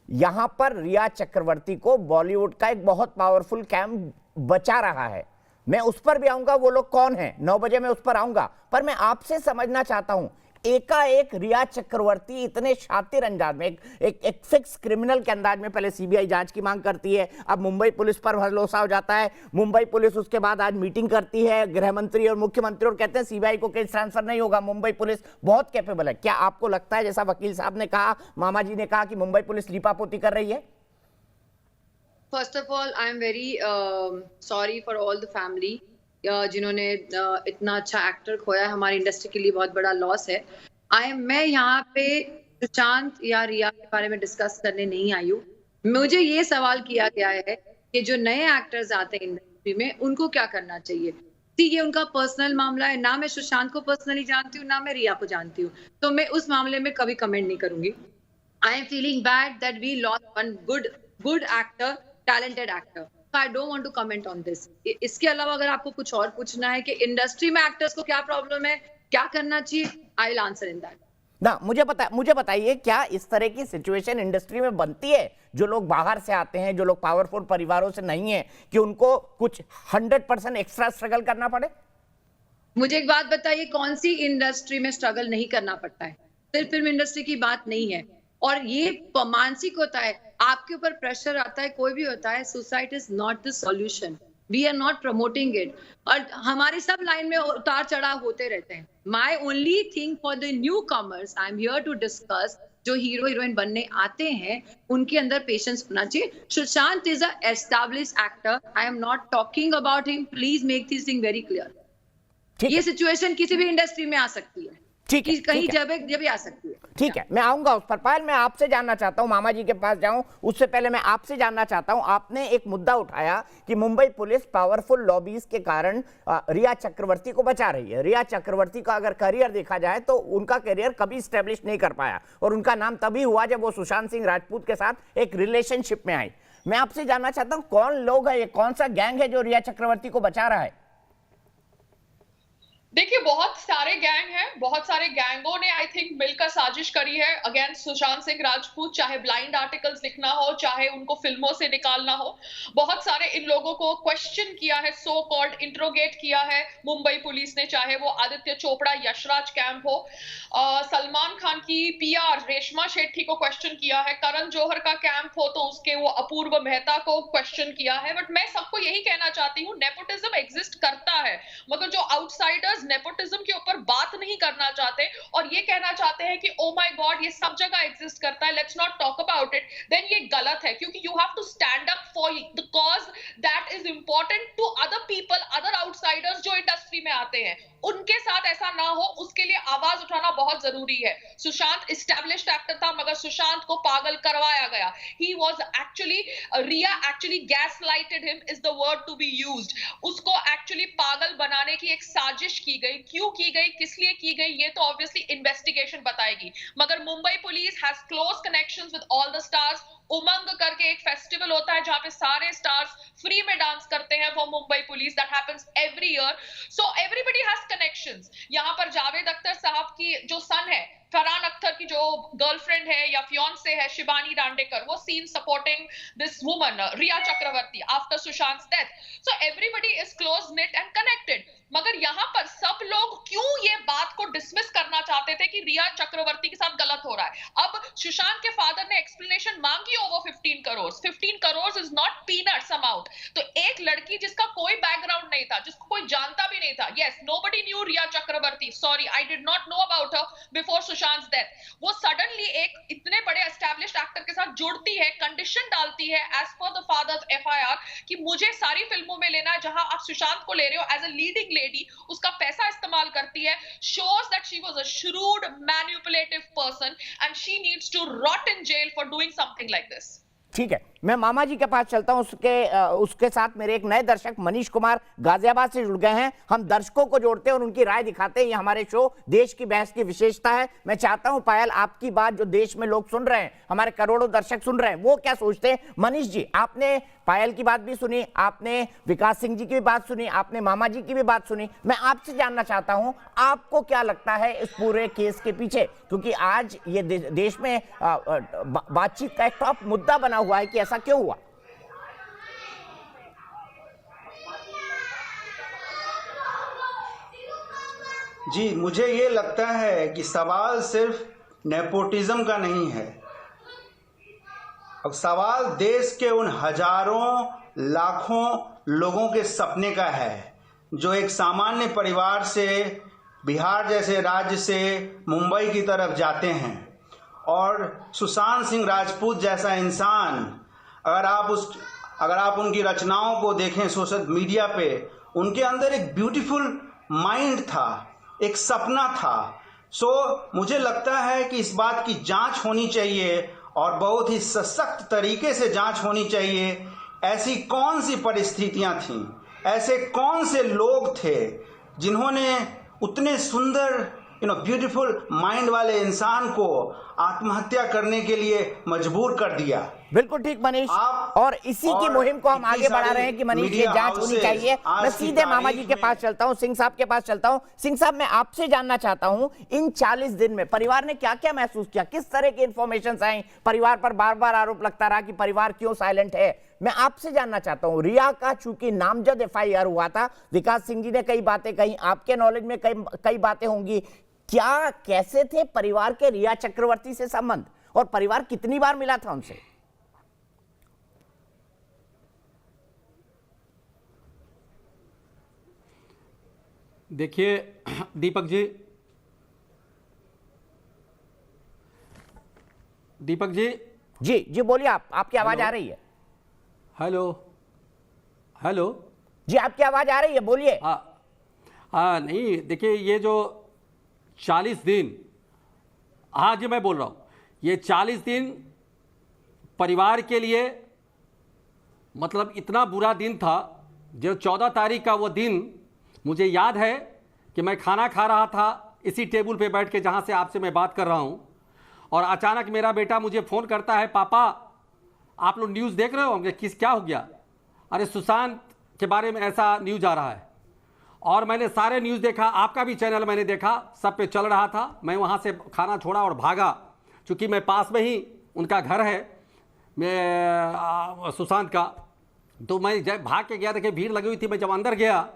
यहां पर रिया चक्रवर्ती को बॉलीवुड का एक बहुत पावरफुल कैंप बचा रहा है। मैं उस पर भी आऊंगा, वो लोग कौन है, 9 बजे मैं उस पर आऊंगा। पर मैं आपसे समझना चाहता हूं, एकाएक रिया चक्रवर्ती इतने शातिर अंदाज में, एक फिक्स क्रिमिनल के अंदाज में पहले सीबीआई जांच की मांग करती है, अब मुंबई पुलिस पर भरोसा हो जाता है। मुंबई पुलिस उसके बाद आज मीटिंग करती है गृह मंत्री और मुख्यमंत्री, और कहते हैं सीबीआई को केस ट्रांसफर नहीं होगा, मुंबई पुलिस बहुत कैपेबल है। क्या आपको लगता है, जैसा वकील साहब ने कहा, मामा जी ने कहा, कि मुंबई पुलिस लीपापोती कर रही है?
First of all, I am very sorry for all the family जिन्होंने इतना अच्छा एक्टर खोया है। हमारी इंडस्ट्री के लिए बहुत बड़ा लॉस है। मैं यहाँ पे सुशांत या रिया के बारे में डिस्कस करने नहीं आई हूँ। मुझे ये सवाल किया गया है कि जो नए एक्टर्स आते हैं इंडस्ट्री में, उनको क्या करना चाहिए। ये उनका पर्सनल मामला है। ना मैं सुशांत को पर्सनली जानती हूँ, ना मैं रिया को जानती हूँ, तो मैं उस मामले में कभी कमेंट नहीं करूंगी। I am feeling bad that we lost one good actor, talented actor. I don't want to comment on this. इसके अलावा अगर आपको कुछ और पूछना है कि इंडस्ट्री में एक्टर्स को क्या प्रॉब्लम है, क्या करना चाहिए, I will answer in that.
ना मुझे बताइए, क्या इस तरह की सिचुएशन इंडस्ट्री में बनती है, जो लोग बाहर से आते हैं, जो लोग पावरफुल परिवारों से नहीं है, कि उनको कुछ 100% एक्स्ट्रा स्ट्रगल करना पड़े?
मुझे एक बात बताइए, कौन सी इंडस्ट्री में स्ट्रगल नहीं करना पड़ता है? सिर्फ फिल्म इंडस्ट्री की बात नहीं है। और ये मानसिक होता है, आपके ऊपर प्रेशर आता है, कोई भी होता है, suicide is not the solution, we are not promoting it. और हमारी सब लाइन में उतार चढ़ाव होते रहते हैं। My only thing for the new comers, I am here to discuss, जो हीरो हीरोइन बनने आते हैं उनके अंदर पेशेंस होना चाहिए। Sushant is a established actor, I am not talking about him, please make this thing very clear. ये situation किसी भी इंडस्ट्री में आ सकती है,
ठीक है,
कहीं जब भी आ सकती है।
ठीक है, मैं आऊंगा उस पर। पायल, मैं आपसे जानना चाहता हूं, मामा जी के पास जाऊं उससे पहले मैं आपसे जानना चाहता हूं, आपने एक मुद्दा उठाया कि मुंबई पुलिस पावरफुल लॉबीज के कारण रिया चक्रवर्ती को बचा रही है। रिया चक्रवर्ती का अगर करियर देखा जाए तो उनका करियर कभी स्टैब्लिश नहीं कर पाया, और उनका नाम तभी हुआ जब वो सुशांत सिंह राजपूत के साथ एक रिलेशनशिप में आई। मैं आपसे जानना चाहता हूं, कौन लोग है ये, कौन सा गैंग है जो रिया चक्रवर्ती को बचा रहा है?
देखिए, बहुत सारे गैंग हैं, बहुत सारे गैंगों ने आई थिंक मिलकर साजिश करी है अगेंस्ट सुशांत सिंह राजपूत। चाहे ब्लाइंड आर्टिकल्स लिखना हो, चाहे उनको फिल्मों से निकालना हो, बहुत सारे इन लोगों को क्वेश्चन किया है, सो कॉल्ड इंट्रोगेट किया है मुंबई पुलिस ने। चाहे वो आदित्य चोपड़ा यशराज कैंप हो, सलमान खान की पीआर रेशमा शेट्टी को क्वेश्चन किया है, करण जौहर का कैंप हो तो उसके वो अपूर्व मेहता को क्वेश्चन किया है। बट मैं सबको यही कहना चाहती हूँ, नेपोटिज्म एग्जिस्ट करता है, मगर जो आउटसाइडर्स नेपोटिज्म के ऊपर बात नहीं करना चाहते और ये कहना चाहते हैं कि ओ माय गॉड ये सब जगह एग्जिस्ट करता है, let's not talk about it, then ये गलत है। क्योंकि you have to stand up for the cause that is important to other people, other outsiders जो इंडस्ट्री में आते हैं, उनके साथ ऐसा ना हो, उसके लिए आवाज उठाना बहुत जरूरी है। सुशांत एस्टैब्लिश्ड एक्टर था, मगर सुशांत को पागल करवाया गया। He was actually, Rhea actually gaslighted him is the word to be used. उसको एक्चुअली पागल बनाने की एक साजिश की गई। क्यों की गई, किस लिए की गई, ये तो ऑब्वियसली इन्वेस्टिगेशन बताएगी। मगर Mumbai police has close connections with all the stars. Umang करके एक फेस्टिवल होता है जहां पे सारे स्टार्स फ्री में डांस करते हैं, वो Mumbai police, that happens every year. So everybody has connections. यहाँ पर जावेद अख्तर साहब की जो सन है, फरहान अख्तर की जो गर्लफ्रेंड है या फियांसे है शिबानी दांडेकर, वो seen supporting this woman Rhea Chakraborty after Sushant death. So everybody is close knit and connected. मगर यहाँ पर सब लोग क्यों ये बात को डिसमिस करना चाहते थे कि रिया चक्रवर्ती के साथ गलत हो रहा है। अब सुशांत के फादर ने एक्सप्लेनेशन मांगी over 15 crore. 15 crore is not peanuts amount. तो एक लड़की जिसका कोई बैकग्राउंड नहीं था, जिसको कोई जानता भी नहीं था, yes nobody knew Rhea Chakraborty, sorry I did not know about her before Sushant death, वो सडनली एक इतने बड़े एस्टैब्लिश्ड एक्टर के साथ जुड़ती है, कंडीशन डालती है as per the fathers FIR कि मुझे सारी फिल्मों में लेना है जहां आप सुशांत को ले रहे हो एज अ लीडिंग लेडी, उसका पैसा इस्तेमाल करती है, shows that she was a shrewd manipulative person and she needs to rot in jail for doing something like this.
ठीक है, मैं मामा जी के पास चलता हूं। उसके साथ मेरे एक नए दर्शक मनीष कुमार गाजियाबाद से जुड़ गए हैं। हम दर्शकों को जोड़ते हैं और उनकी राय दिखाते हैं। ये हमारे शो देश की बहस की विशेषता है। मैं चाहता हूं पायल, आपकी बात जो देश में लोग सुन रहे हैं, हमारे करोड़ों दर्शक सुन रहे हैं, वो क्या सोचते हैं। मनीष जी, आपने पायल की बात भी सुनी, आपने विकास सिंह जी की भी बात सुनी, आपने मामा जी की भी बात सुनी। मैं आपसे जानना चाहता हूं, आपको क्या लगता है इस पूरे केस के पीछे, क्योंकि आज ये देश में बातचीत का एक टॉप मुद्दा बना हुआ है कि ऐसा क्यों हुआ।
जी, मुझे ये लगता है कि सवाल सिर्फ नेपोटिज्म का नहीं है। अब सवाल देश के उन हजारों लाखों लोगों के सपने का है जो एक सामान्य परिवार से बिहार जैसे राज्य से मुंबई की तरफ जाते हैं। और सुशांत सिंह राजपूत जैसा इंसान, अगर आप उनकी रचनाओं को देखें सोशल मीडिया पे, उनके अंदर एक ब्यूटीफुल माइंड था, एक सपना था। सो मुझे लगता है कि इस बात की जांच होनी चाहिए और बहुत ही सशक्त तरीके से जांच होनी चाहिए। ऐसी कौन सी परिस्थितियां थीं, ऐसे कौन से लोग थे जिन्होंने उतने सुंदर ब्यूटीफुल माइंड वाले इंसान को आत्महत्या करने के लिए मजबूर कर दिया।
बिल्कुल ठीक मनीष, और इसी की मुहिम को हम आगे बढ़ा रहे हैं कि मनीष ये जांच होनी चाहिए। मैं सीधे मामा जी के पास चलता हूं, सिंह साहब के पास चलता हूं। सिंह साहब, मैं आपसे जानना चाहता हूं, इन 40 दिन में परिवार ने क्या क्या महसूस किया, किस तरह की इंफॉर्मेशन आई। परिवार पर बार बार आरोप लगता रहा कि परिवार क्यों साइलेंट है। मैं आपसे जानना चाहता हूं, रिया का चूंकि नामजद एफआईआर हुआ था, विकास सिंह जी ने कई बातें कही, आपके नॉलेज में कई बातें होंगी, क्या कैसे थे परिवार के रिया चक्रवर्ती से संबंध, और परिवार कितनी बार मिला था उनसे?
देखिए दीपक जी,
जी जी बोलिए, आपकी आवाज आ रही है।
हेलो हेलो
जी आपकी आवाज आ रही है, बोलिए।
हाँ नहीं, देखिए ये जो 40 दिन, हाँ जी मैं बोल रहा हूँ, ये 40 दिन परिवार के लिए मतलब इतना बुरा दिन था। जो 14 तारीख का वो दिन मुझे याद है कि मैं खाना खा रहा था इसी टेबल पे बैठ के जहाँ से आपसे मैं बात कर रहा हूँ, और अचानक मेरा बेटा मुझे फ़ोन करता है, पापा आप लोग न्यूज़ देख रहे हो? क्या हो गया? अरे सुशांत के बारे में ऐसा न्यूज़ आ रहा है। और मैंने सारे न्यूज़ देखा, आपका भी चैनल मैंने देखा, सब पे चल रहा था। मैं वहाँ से खाना छोड़ा और भागा, चूँकि मैं पास में ही उनका घर है मैं सुशांत का। तो मैं जब भाग के गया, देखिए भीड़ लगी हुई थी। मैं जब अंदर गया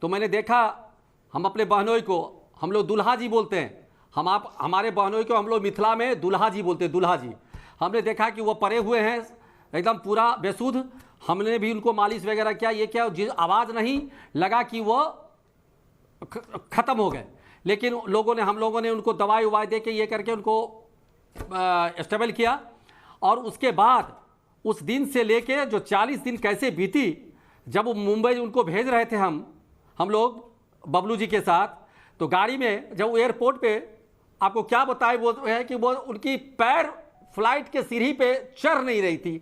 तो मैंने देखा, हम अपने बहनोई को हम लोग दुल्हा जी बोलते हैं, हमारे बहनोई को हम लोग मिथिला में दुल्हा जी बोलते हैं, दुल्हा जी। हमने देखा कि वो पड़े हुए हैं एकदम पूरा बेसुध। हमने भी उनको मालिश वगैरह किया, ये क्या, आवाज़ नहीं लगा कि वो ख़त्म हो गए। लेकिन हम लोगों ने उनको दवाई उवाई दे के ये करके उनको स्टेबल किया। और उसके बाद उस दिन से लेके जो 40 दिन कैसे बीती, जब वो मुंबई उनको भेज रहे थे हम लोग बबलू जी के साथ, तो गाड़ी में जब वो एयरपोर्ट पे, आपको क्या बताए, वो है कि वो उनकी पैर फ्लाइट के सीढ़ी पे चढ़ नहीं रही थी।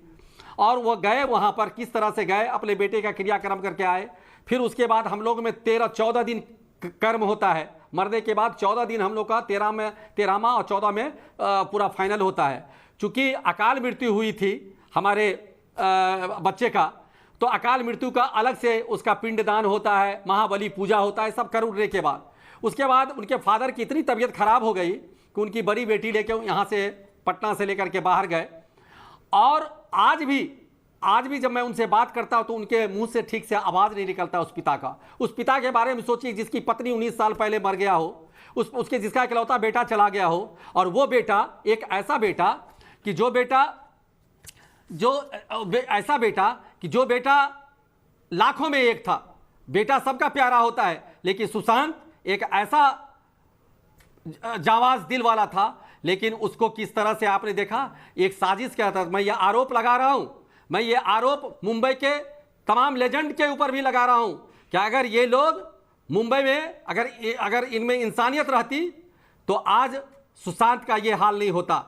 और वो गए वहाँ पर, किस तरह से गए, अपने बेटे का क्रियाक्रम करके आए। फिर उसके बाद हम लोग में 13-14 दिन कर्म होता है, मरने के बाद 14 दिन हम लोग का 13वां और 14 में पूरा फाइनल होता है। चूँकि अकाल मृत्यु हुई थी हमारे बच्चे का, तो अकाल मृत्यु का अलग से उसका पिंडदान होता है, महाबली पूजा होता है, सब कर उठने के बाद। उसके बाद उनके फादर की इतनी तबीयत खराब हो गई कि उनकी बड़ी बेटी लेके यहाँ से पटना से लेकर के बाहर गए। और आज भी जब मैं उनसे बात करता हूँ तो उनके मुंह से ठीक से आवाज़ नहीं निकलता उस पिता का। उस पिता के बारे में सोचिए, जिसकी पत्नी 19 साल पहले मर गया हो, उसके जिसका इकलौता बेटा चला गया हो, और वो बेटा एक ऐसा बेटा कि जो बेटा लाखों में एक था। बेटा सबका प्यारा होता है, लेकिन सुशांत एक ऐसा जावाज दिल वाला था। लेकिन उसको किस तरह से आपने देखा, एक साजिश क्या था। मैं ये आरोप लगा रहा हूं, मैं ये आरोप मुंबई के तमाम लेजेंड के ऊपर भी लगा रहा हूं कि अगर ये लोग मुंबई में अगर इनमें इंसानियत रहती तो आज सुशांत का ये हाल नहीं होता।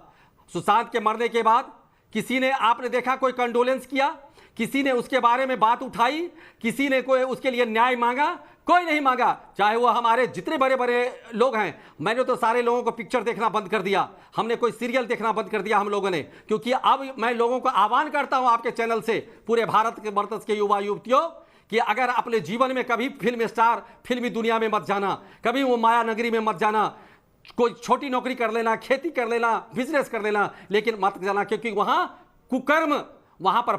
सुशांत के मरने के बाद किसी ने, आपने देखा, कोई कंडोलेंस किया, किसी ने उसके बारे में बात उठाई, किसी ने कोई उसके लिए न्याय मांगा? कोई नहीं मांगा। चाहे वो हमारे जितने बड़े बड़े लोग हैं, मैंने तो सारे लोगों को पिक्चर देखना बंद कर दिया, हमने कोई सीरियल देखना बंद कर दिया हम लोगों ने। क्योंकि अब मैं लोगों को आह्वान करता हूं आपके चैनल से, पूरे भारत के वर्तस के युवा युवतियों, कि अगर अपने जीवन में कभी फिल्म स्टार, फिल्मी दुनिया में मत जाना, कभी वो माया नगरी में मत जाना, कोई छोटी नौकरी कर लेना, खेती कर लेना, बिजनेस कर लेना, लेकिन मत जाना, क्योंकि वहां कुकर्म, वहां पर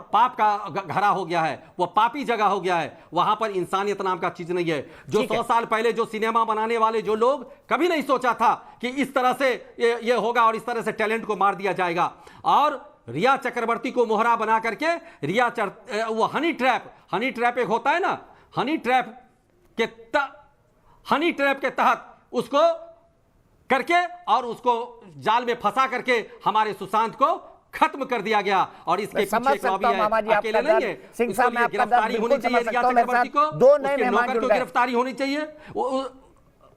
पाप का घरा हो गया है, वो पापी जगह हो गया है। वहां पर इंसानियत नाम का चीज नहीं है। जो 100 साल पहले जो सिनेमा बनाने वाले जो लोग, कभी नहीं सोचा था कि इस तरह से ये होगा और इस तरह से टैलेंट को मार दिया जाएगा। और रिया चक्रवर्ती को मोहरा बना करके वो हनी ट्रैप एक होता है ना, हनी ट्रैप के तहत उसको करके और उसको जाल में फंसा करके हमारे सुशांत को खत्म कर दिया गया। और इसके पीछे एक लॉबी है, अकेले नहीं है।
सिंह साहब, मैं
गिरफ्तारी होनी चाहिए रिया चक्रवर्ती को,
दो नए मेहमान
को गिरफ्तारी होनी चाहिए।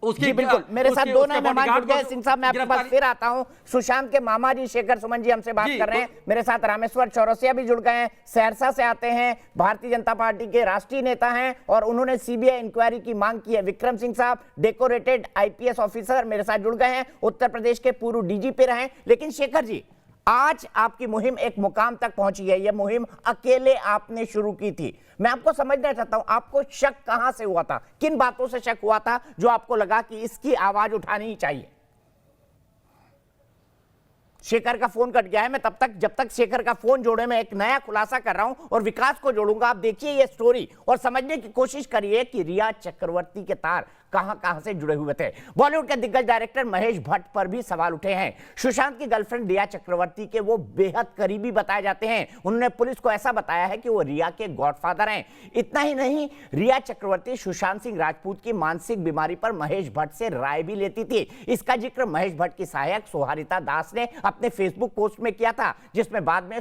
जी बिल्कुल, मेरे साथ दो नए मेहमान जुड़ गए। सिंह साहब, मैं आपके पास फिर आता हूं। सुशांत के मामा जी शेखर सुमन जी हमसे बात कर रहे हैं। मेरे साथ रामेश्वर चौरसिया भी जुड़ गए हैं, सहरसा से आते हैं, भारतीय जनता पार्टी के राष्ट्रीय नेता हैं और उन्होंने सीबीआई इंक्वायरी की मांग की है। विक्रम सिंह साहब डेकोरेटेड आईपीएस ऑफिसर मेरे साथ जुड़ गए हैं, उत्तर प्रदेश के पूर्व डीजीपी रहे। लेकिन शेखर जी, आज आपकी मुहिम एक मुकाम तक पहुंची है। यह मुहिम अकेले आपने शुरू की थी। मैं आपको समझना चाहता हूं, आपको शक कहां से हुआ था, किन बातों से शक हुआ था जो आपको लगा कि इसकी आवाज उठानी ही चाहिए? शेखर का फोन कट गया है। मैं जब तक शेखर का फोन जोड़े, मैं एक नया खुलासा कर रहा हूं और विकास को जोड़ूंगा। आप देखिए ये स्टोरी और समझने की कोशिश करिए कि रिया चक्रवर्ती के तार कहां से जुड़े हुए थे। बॉलीवुड के दिग्गज डायरेक्टर महेश भट्ट पर भी सवाल उठे हैं। सुशांत की गर्लफ्रेंड रिया चक्रवर्ती के वो बेहद करीबी बताए जाते हैं। उन्होंने पुलिस को ऐसा बताया है कि वो रिया के गॉडफादर हैं। इतना ही नहीं, रिया चक्रवर्ती सुशांत सिंह राजपूत की मानसिक बीमारी पर महेश भट्ट से राय भी लेती थी। इसका जिक्र महेश भट्ट की सहायक सुहारिता दास ने अपने फेसबुक पोस्ट में किया था, जिसमें बाद में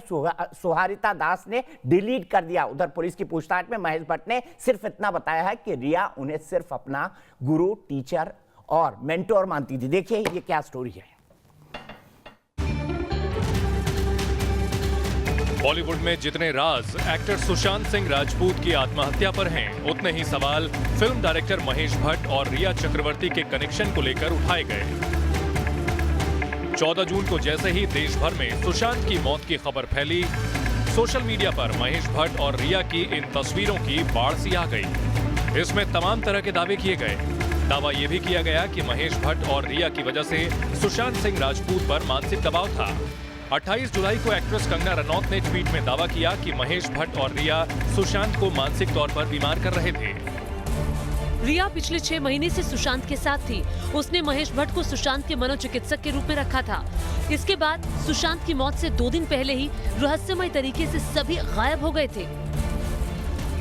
सुहारिता दास ने डिलीट कर दिया। उधर पुलिस की पूछताछ में महेश भट्ट ने सिर्फ इतना बताया है कि रिया उन्हें सिर्फ अपना गुरु, टीचर और मेंटोर मानती थी। देखिए ये क्या स्टोरी है।
बॉलीवुड में जितने राज एक्टर सुशांत सिंह राजपूत की आत्महत्या पर हैं, उतने ही सवाल फिल्म डायरेक्टर महेश भट्ट और रिया चक्रवर्ती के कनेक्शन को लेकर उठाए गए। 14 जून को जैसे ही देश भर में सुशांत की मौत की खबर फैली, सोशल मीडिया पर महेश भट्ट और रिया की इन तस्वीरों की बाढ़ सी आ गई। इसमें तमाम तरह के दावे किए गए। दावा यह भी किया गया कि महेश भट्ट और रिया की वजह से सुशांत सिंह राजपूत पर मानसिक दबाव था। 28 जुलाई को एक्ट्रेस कंगना रनौत ने ट्वीट में दावा किया कि महेश भट्ट और रिया सुशांत को मानसिक तौर पर बीमार कर रहे थे।
रिया पिछले 6 महीने से सुशांत के साथ थी। उसने महेश भट्ट को सुशांत के मनोचिकित्सक के रूप में रखा था। इसके बाद सुशांत की मौत से 2 दिन पहले ही रहस्यमय तरीके से सभी गायब हो गए थे।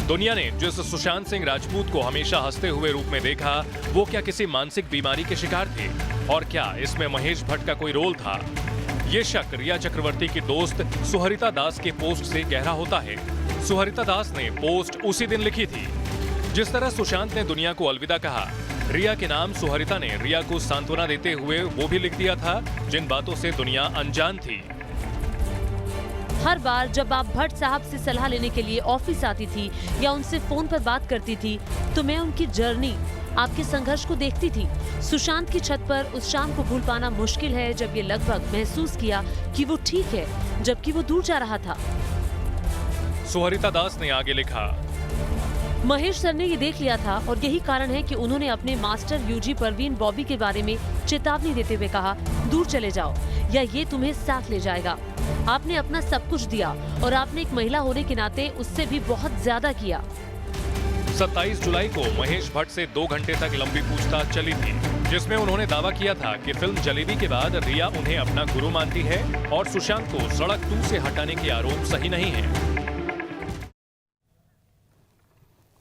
दुनिया ने जिस सुशांत सिंह राजपूत को हमेशा हंसते हुए रूप में देखा, वो क्या किसी मानसिक बीमारी के शिकार थे? और क्या इसमें महेश भट्ट का कोई रोल था? ये शक रिया चक्रवर्ती की दोस्त सुहरिता दास के पोस्ट से गहरा होता है। सुहरिता दास ने पोस्ट उसी दिन लिखी थी। जिस तरह सुशांत ने दुनिया को अलविदा कहा, रिया के नाम सुहरिता ने रिया को सांत्वना देते हुए वो भी लिख दिया था, जिन बातों से दुनिया अनजान थी।
हर बार जब आप भट्ट साहब से सलाह लेने के लिए ऑफिस आती थी या उनसे फोन पर बात करती थी, तो मैं उनकी जर्नी, आपके संघर्ष को देखती थी। सुशांत की छत पर उस शाम को भूल पाना मुश्किल है जब ये लगभग महसूस किया कि वो ठीक है, जबकि वो दूर जा रहा था।
सुहरिता दास ने आगे लिखा,
महेश सर ने ये देख लिया था और यही कारण है कि उन्होंने अपने मास्टर यूजी परवीन बॉबी के बारे में चेतावनी देते हुए कहा, दूर चले जाओ या ये तुम्हें साथ ले जाएगा। आपने अपना सब कुछ दिया और आपने एक महिला होने के नाते उससे भी बहुत ज्यादा किया।
27 जुलाई को महेश भट्ट से 2 घंटे तक लंबी पूछताछ चली थी, जिसमें उन्होंने दावा किया था कि फिल्म जलेबी के बाद रिया उन्हें अपना गुरु मानती है और सुशांत को सड़क 2 से हटाने के आरोप सही नहीं है।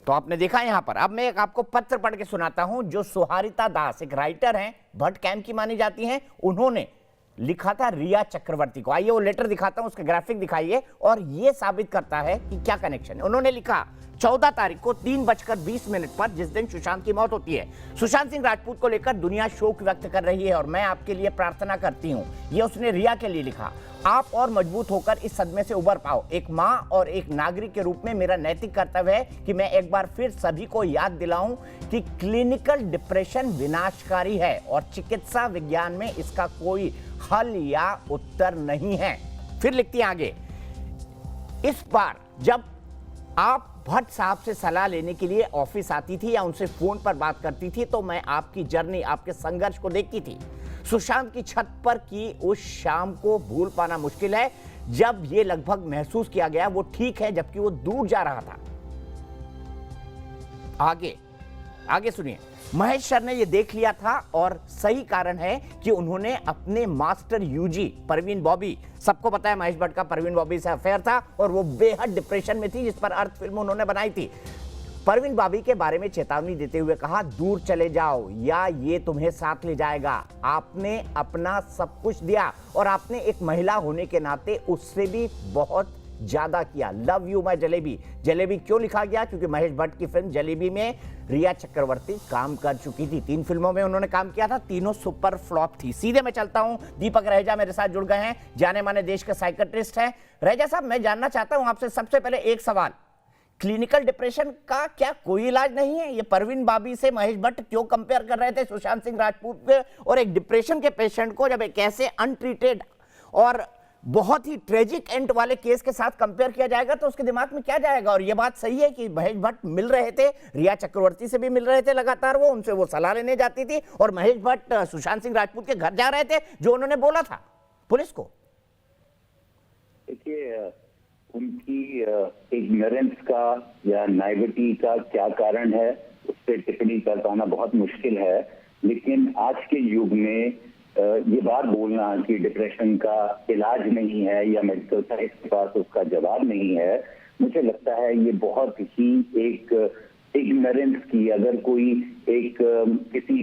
तो आपने देखा यहां पर। अब मैं एक आपको पत्र पढ़ के सुनाता हूं जो सुहारिता दास, एक राइटर हैं, भट्ट कैंप की मानी जाती हैं, उन्होंने लिखा था रिया चक्रवर्ती को। आइए वो लेटर दिखाता हूं, उसका ग्राफिक दिखाइए और ये साबित करता है कि क्या कनेक्शन है। उन्होंने लिखा, 14 तारीख को 3:20 पर, जिस दिन सुशांत की मौत होती है, सुशांत सिंह राजपूत को लेकर दुनिया शोक व्यक्त कर रही है और मैं आपके लिए प्रार्थना करती हूं। ये उसने रिया के लिए लिखा। आप और मजबूत होकर इस सदमे से उबर पाओ। एक मां और एक नागरिक के रूप में मेरा नैतिक कर्तव्य है कि मैं एक बार फिर सभी को याद दिलाऊं कि क्लिनिकल डिप्रेशन विनाशकारी है और चिकित्सा विज्ञान में इसका कोई हल या उत्तर नहीं है। फिर लिखती हैं आगे, इस बार जब आप भट्ट साहब से सलाह लेने के लिए ऑफिस आती थी या उनसे फोन पर बात करती थी, तो मैं आपकी जर्नी, आपके संघर्ष को देखती थी। सुशांत की छत पर की उस शाम को भूल पाना मुश्किल है जब ये लगभग महसूस किया गया वो ठीक है, जबकि वो दूर जा रहा था। आगे सुनिए, महेश सर ने ये देख लिया था और सही कारण है कि उन्होंने अपने मास्टर यूजी परवीन बॉबी, सबको पता है महेश भट्ट का परवीन बॉबी से अफेयर था और वो बेहद डिप्रेशन में थी, जिस पर अर्थ फिल्म उन्होंने बनाई थी। परवीन बॉबी के बारे में चेतावनी देते हुए कहा, दूर चले जाओ या ये तुम्हें साथ ले जाएगा। आपने अपना सब कुछ दिया और आपने एक महिला होने के नाते उससे भी बहुत ज्यादा किया। Love you my jalebi. Jalebi क्यों लिखा गया? क्योंकि महेश भट्ट की फिल्म जलेबी में रिया चक्रवर्ती काम कर चुकी थी। 3 फिल्मों में उन्होंने काम किया था, तीनों सुपर फ्लॉप थी। सीधे मैं चलता हूं, दीपक रहेजा मेरे साथ जुड़ गए हैं, जाने माने देश के साइकेट्रिस्ट हैं। रहेजा साहब, मैं जानना चाहता हूं आपसे सबसे पहले एक सवाल, क्लिनिकल डिप्रेशन का क्या कोई इलाज नहीं है? ये परवीन बॉबी से महेश भट्ट क्यों कंपेयर कर रहे थे सुशांत सिंह राजपूत पे? और एक डिप्रेशन के पेशेंट को जब एक ऐसे अनट्रीटेड और बहुत ही ट्रेजिक एंड वाले केस के साथ कंपेयर किया जाएगा तो उसके दिमाग में क्या जाएगा? और ये बात सही है कि महेश भट्ट मिल रहे थे, रिया चक्रवर्ती से भी मिल रहे थे लगातार, वो उनसे वो सलाह लेने जाती थी और महेश भट्ट सुशांत सिंह राजपूत के घर जा रहे थे जो उन्होंने बोला था। पुलिस को?
देखिए, उनकी इग्नोरेंस का या नाइविटी का क्या कारण है उस पर टिप्पणी कर पाना बहुत मुश्किल है, लेकिन आज के युग में ये बात बोलना कि डिप्रेशन का इलाज नहीं है या मेडिकल साइंस के पास उसका जवाब नहीं है, मुझे लगता है ये बहुत ही एक इग्नोरेंस की, अगर कोई एक किसी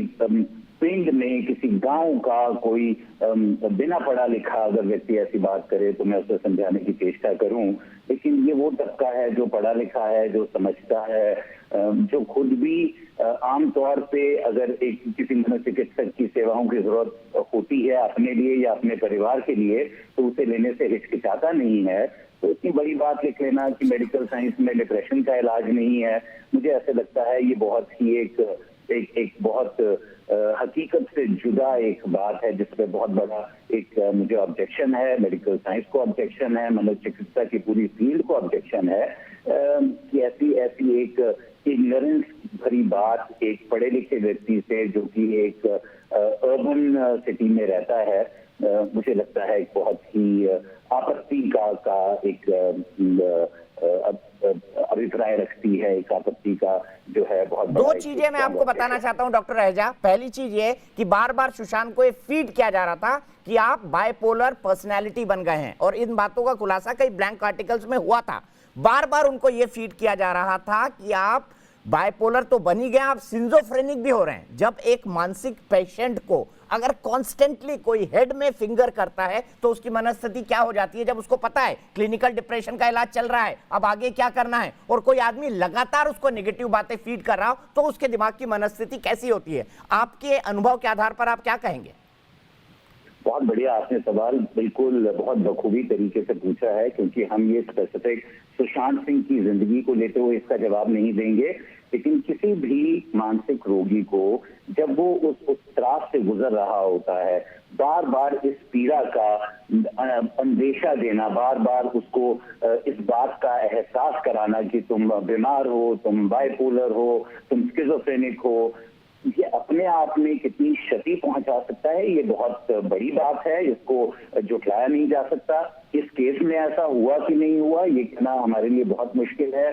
पिंड में किसी गांव का कोई बिना पढ़ा लिखा अगर व्यक्ति ऐसी बात करे तो मैं उसे समझाने की चेष्टा करूं, लेकिन ये वो तबका है जो पढ़ा लिखा है, जो समझता है, जो खुद भी आमतौर पे अगर एक किसी मनोचिकित्सक की सेवाओं की जरूरत होती है अपने लिए या अपने परिवार के लिए तो उसे लेने से हिचकिचाता नहीं है। तो इतनी बड़ी बात लिख लेना कि मेडिकल साइंस में डिप्रेशन का इलाज नहीं है, मुझे ऐसे लगता है ये बहुत ही एक बहुत हकीकत से जुदा एक बात है जिसपे बहुत बड़ा एक मुझे ऑब्जेक्शन है, मेडिकल साइंस को ऑब्जेक्शन है, मनोचिकित्सा की पूरी फील्ड को ऑब्जेक्शन है कि ऐसी एक इग्नोरेंस भरी बात एक पढ़े लिखे व्यक्ति से जो कि एक अर्बन सिटी में रहता है, मुझे लगता है एक बहुत ही आपत्ति का एक अभिप्राय रखती है, एक आपत्ति का जो है बहुत
दो चीजें मैं आपको बताना चाहता हूं डॉक्टर रहेजा। पहली चीज ये कि बार बार सुशांत को ये फीड किया जा रहा था कि आप बाइपोलर पर्सनैलिटी बन गए हैं और इन बातों का खुलासा कई ब्लैंक आर्टिकल्स में हुआ था। बार बार उनको ये फीड किया जा रहा था कि आप बाइपोलर तो बन ही गए, आप सिंजोफ्रेनिक भी हो रहे हैं। जब एक मानसिक पेशेंट को अगर कॉन्स्टेंटली कोई हेड में फिंगर करता है तो उसकी मनस्थिति क्या हो जाती है, जब उसको पता है क्लिनिकल डिप्रेशन का इलाज चल रहा है, अब आगे क्या करना है, और कोई आदमी लगातार उसको नेगेटिव बातें फीड कर रहा हो तो उसके दिमाग की मनस्थिति कैसी होती है? आपके अनुभव के आधार पर आप क्या कहेंगे?
बहुत बढ़िया आपने सवाल बिल्कुल बहुत बखूबी तरीके से पूछा है, क्योंकि हम ये स्पेसिफिक सुशांत सिंह की जिंदगी को लेते हुए इसका जवाब नहीं देंगे, लेकिन किसी भी मानसिक रोगी को जब वो उस त्रास से गुजर रहा होता है, बार बार इस पीड़ा का अंदेशा देना, बार बार उसको इस बात का एहसास कराना कि तुम बीमार हो, तुम बाइपोलर हो, तुम स्किज़ोफ्रेनिक हो, ये अपने आप में कितनी क्षति पहुंचा सकता है, ये बहुत बड़ी बात है, इसको जुटलाया नहीं जा सकता। इस केस में ऐसा हुआ कि नहीं हुआ ये कहना हमारे लिए बहुत मुश्किल है।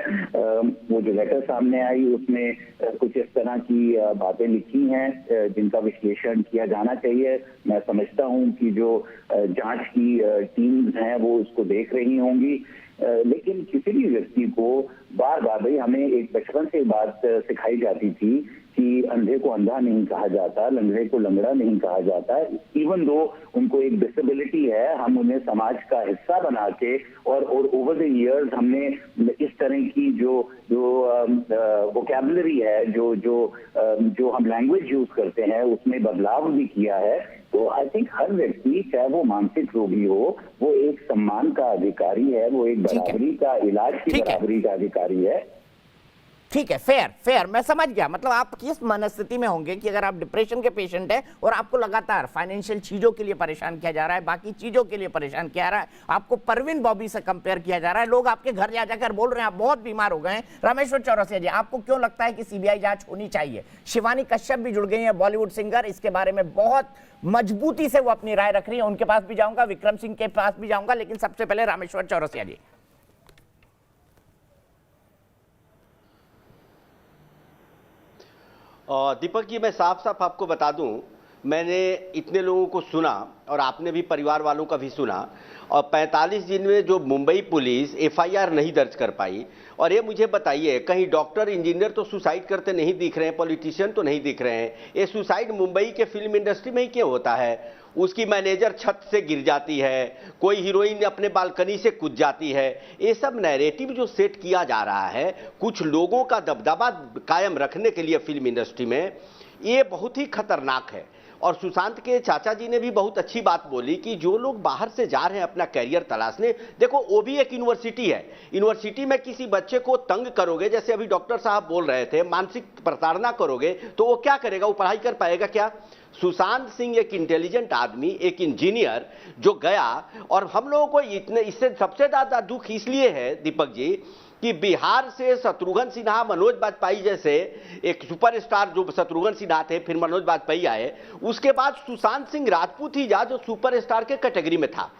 वो जो लेटर सामने आई उसमें कुछ इस तरह की बातें लिखी हैं जिनका विश्लेषण किया जाना चाहिए। मैं समझता हूं कि जो जांच की टीम्स हैं वो उसको देख रही होंगी, लेकिन किसी भी व्यक्ति को बार बार, भाई हमें एक बचपन से बात सिखाई जाती थी कि अंधे को अंधा नहीं कहा जाता, लंगड़े को लंगड़ा नहीं कहा जाता, इवन दो उनको एक डिसेबिलिटी है, हम उन्हें समाज का हिस्सा बना के और ओवर द इयर्स हमने इस तरह की जो वोकैबुलरी है, जो हम लैंग्वेज यूज करते हैं उसमें बदलाव भी किया है। तो आई थिंक हर व्यक्ति चाहे वो मानसिक रोगी हो, वो एक सम्मान का अधिकारी है, वो एक बराबरी का इलाज की बराबरी का अधिकारी है।
ठीक है, फेयर मैं समझ गया। मतलब आप किस मनस्थिति में होंगे कि अगर आप डिप्रेशन के पेशेंट हैं और आपको लगातार फाइनेंशियल चीजों के लिए परेशान किया जा रहा है, बाकी चीजों के लिए परेशान किया जा रहा है, आपको परवीन बॉबी से कंपेयर किया जा रहा है, लोग आपके घर जा जाकर बोल रहे हैं आप बहुत बीमार हो गए हैं। रामेश्वर चौरसिया जी, आपको क्यों लगता है कि सीबीआई जांच होनी चाहिए? शिवानी कश्यप भी जुड़ गई है, बॉलीवुड सिंगर, इसके बारे में बहुत मजबूती से वो अपनी राय रख रही है। उनके पास भी जाऊंगा, विक्रम सिंह के पास भी जाऊंगा, लेकिन सबसे पहले रामेश्वर चौरसिया जी।
दीपक जी, मैं साफ साफ आपको बता दूं, मैंने इतने लोगों को सुना और आपने भी परिवार वालों का भी सुना, और 45 दिन में जो मुंबई पुलिस एफआईआर नहीं दर्ज कर पाई। और ये मुझे बताइए, कहीं डॉक्टर इंजीनियर तो सुसाइड करते नहीं दिख रहे हैं, पॉलिटिशियन तो नहीं दिख रहे हैं, ये सुसाइड मुंबई के फिल्म इंडस्ट्री में ही क्यों होता है? उसकी मैनेजर छत से गिर जाती है, कोई हीरोइन अपने बालकनी से कूद जाती है। ये सब नैरेटिव जो सेट किया जा रहा है कुछ लोगों का दबदबा कायम रखने के लिए फिल्म इंडस्ट्री में, ये बहुत ही खतरनाक है। और सुशांत के चाचा जी ने भी बहुत अच्छी बात बोली कि जो लोग बाहर से जा रहे हैं अपना कैरियर तलाशने, देखो वो भी एक यूनिवर्सिटी है, यूनिवर्सिटी में किसी बच्चे को तंग करोगे, जैसे अभी डॉक्टर साहब बोल रहे थे, मानसिक प्रताड़ना करोगे तो वो क्या करेगा? वो पढ़ाई कर पाएगा क्या? सुशांत सिंह एक इंटेलिजेंट आदमी, एक इंजीनियर जो गया, और हम लोगों को इससे सबसे ज्यादा दुख इसलिए है दीपक जी कि बिहार से शत्रुघ्न सिन्हा, मनोज वाजपेयी जैसे एक सुपरस्टार जो शत्रुघ्न सिन्हा थे, फिर मनोज वाजपेयी आए, उसके बाद सुशांत सिंह राजपूत ही जा जो सुपरस्टार के कैटेगरी में था।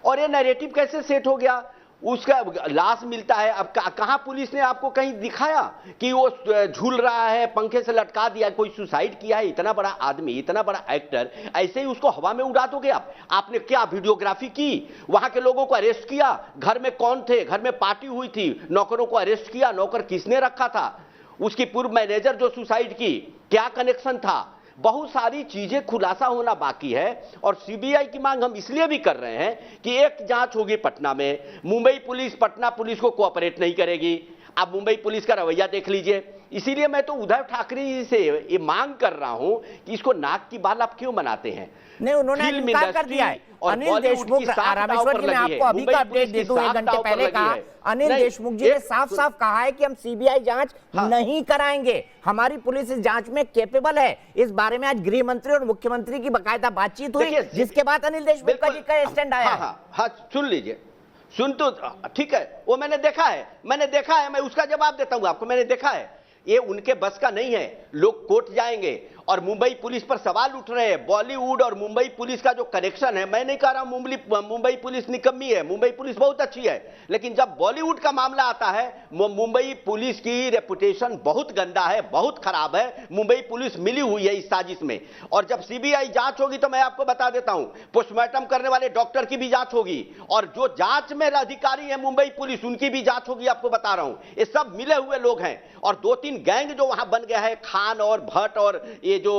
और ये नैरेटिव कैसे सेट हो गया? उसका लाश मिलता है, अब कहां पुलिस ने आपको कहीं दिखाया कि वो झूल रहा है, पंखे से लटका दिया, कोई सुसाइड किया है? इतना बड़ा आदमी, इतना बड़ा एक्टर, ऐसे ही उसको हवा में उड़ा दोगे आप? आपने क्या वीडियोग्राफी की? वहां के लोगों को अरेस्ट किया? घर में कौन थे? घर में पार्टी हुई थी, नौकरों को अरेस्ट किया? नौकर किसने रखा था? उसकी पूर्व मैनेजर जो सुसाइड की, क्या कनेक्शन था? बहुत सारी चीजें खुलासा होना बाकी है। और सीबीआई की मांग हम इसलिए भी कर रहे हैं कि एक जांच होगी पटना में, मुंबई पुलिस पटना पुलिस को कोऑपरेट नहीं करेगी। आप मुंबई पुलिस का रवैया देख लीजिए। इसीलिए मैं तो उद्धव ठाकरे जी से ये मांग कर रहा हूं कि इसको नाक की बाल आप क्यों बनाते हैं?
नहीं, उन्होंने इनकार कर दिया है। अनिल देशमुख, रामेश्वर जी, मैं आपको अभी का अपडेट दे दूं, 1 घंटे पहले कहा अनिल देशमुख जी ने साफ साफ कहा है कि हम सीबीआई जांच नहीं कराएंगे, हमारी पुलिस इस जांच में कैपेबल है। इस बारे में आज गृह मंत्री और मुख्यमंत्री की बाकायदा बातचीत हुई, जिसके बाद अनिल देशमुख का जी का स्टैंड आया।
हाँ, सुन लीजिए, सुन तो ठीक है, वो मैंने देखा है, मैं उसका जवाब देता हूं आपको। मैंने देखा है, ये उनके बस का नहीं है। लोग कोर्ट जाएंगे और मुंबई पुलिस पर सवाल उठ रहे हैं। बॉलीवुड और मुंबई पुलिस का जो कनेक्शन है, मैं नहीं कह रहा मुंबई पुलिस निकम्मी है, मुंबई पुलिस बहुत अच्छी है, लेकिन जब बॉलीवुड का मामला आता है, मुंबई पुलिस की रेपुटेशन बहुत गंदा है, बहुत खराब है। मुंबई पुलिस मिली हुई है इस साजिश में। और जब सीबीआई जांच होगी तो मैं आपको बता देता हूं, पोस्टमार्टम करने वाले डॉक्टर की भी जांच होगी, और जो जांच में अधिकारी है मुंबई पुलिस, उनकी भी जांच होगी। आपको बता रहा हूं, ये सब मिले हुए लोग हैं। और 2-3 गैंग जो वहां बन गया है, खान और भट्ट, और ये जो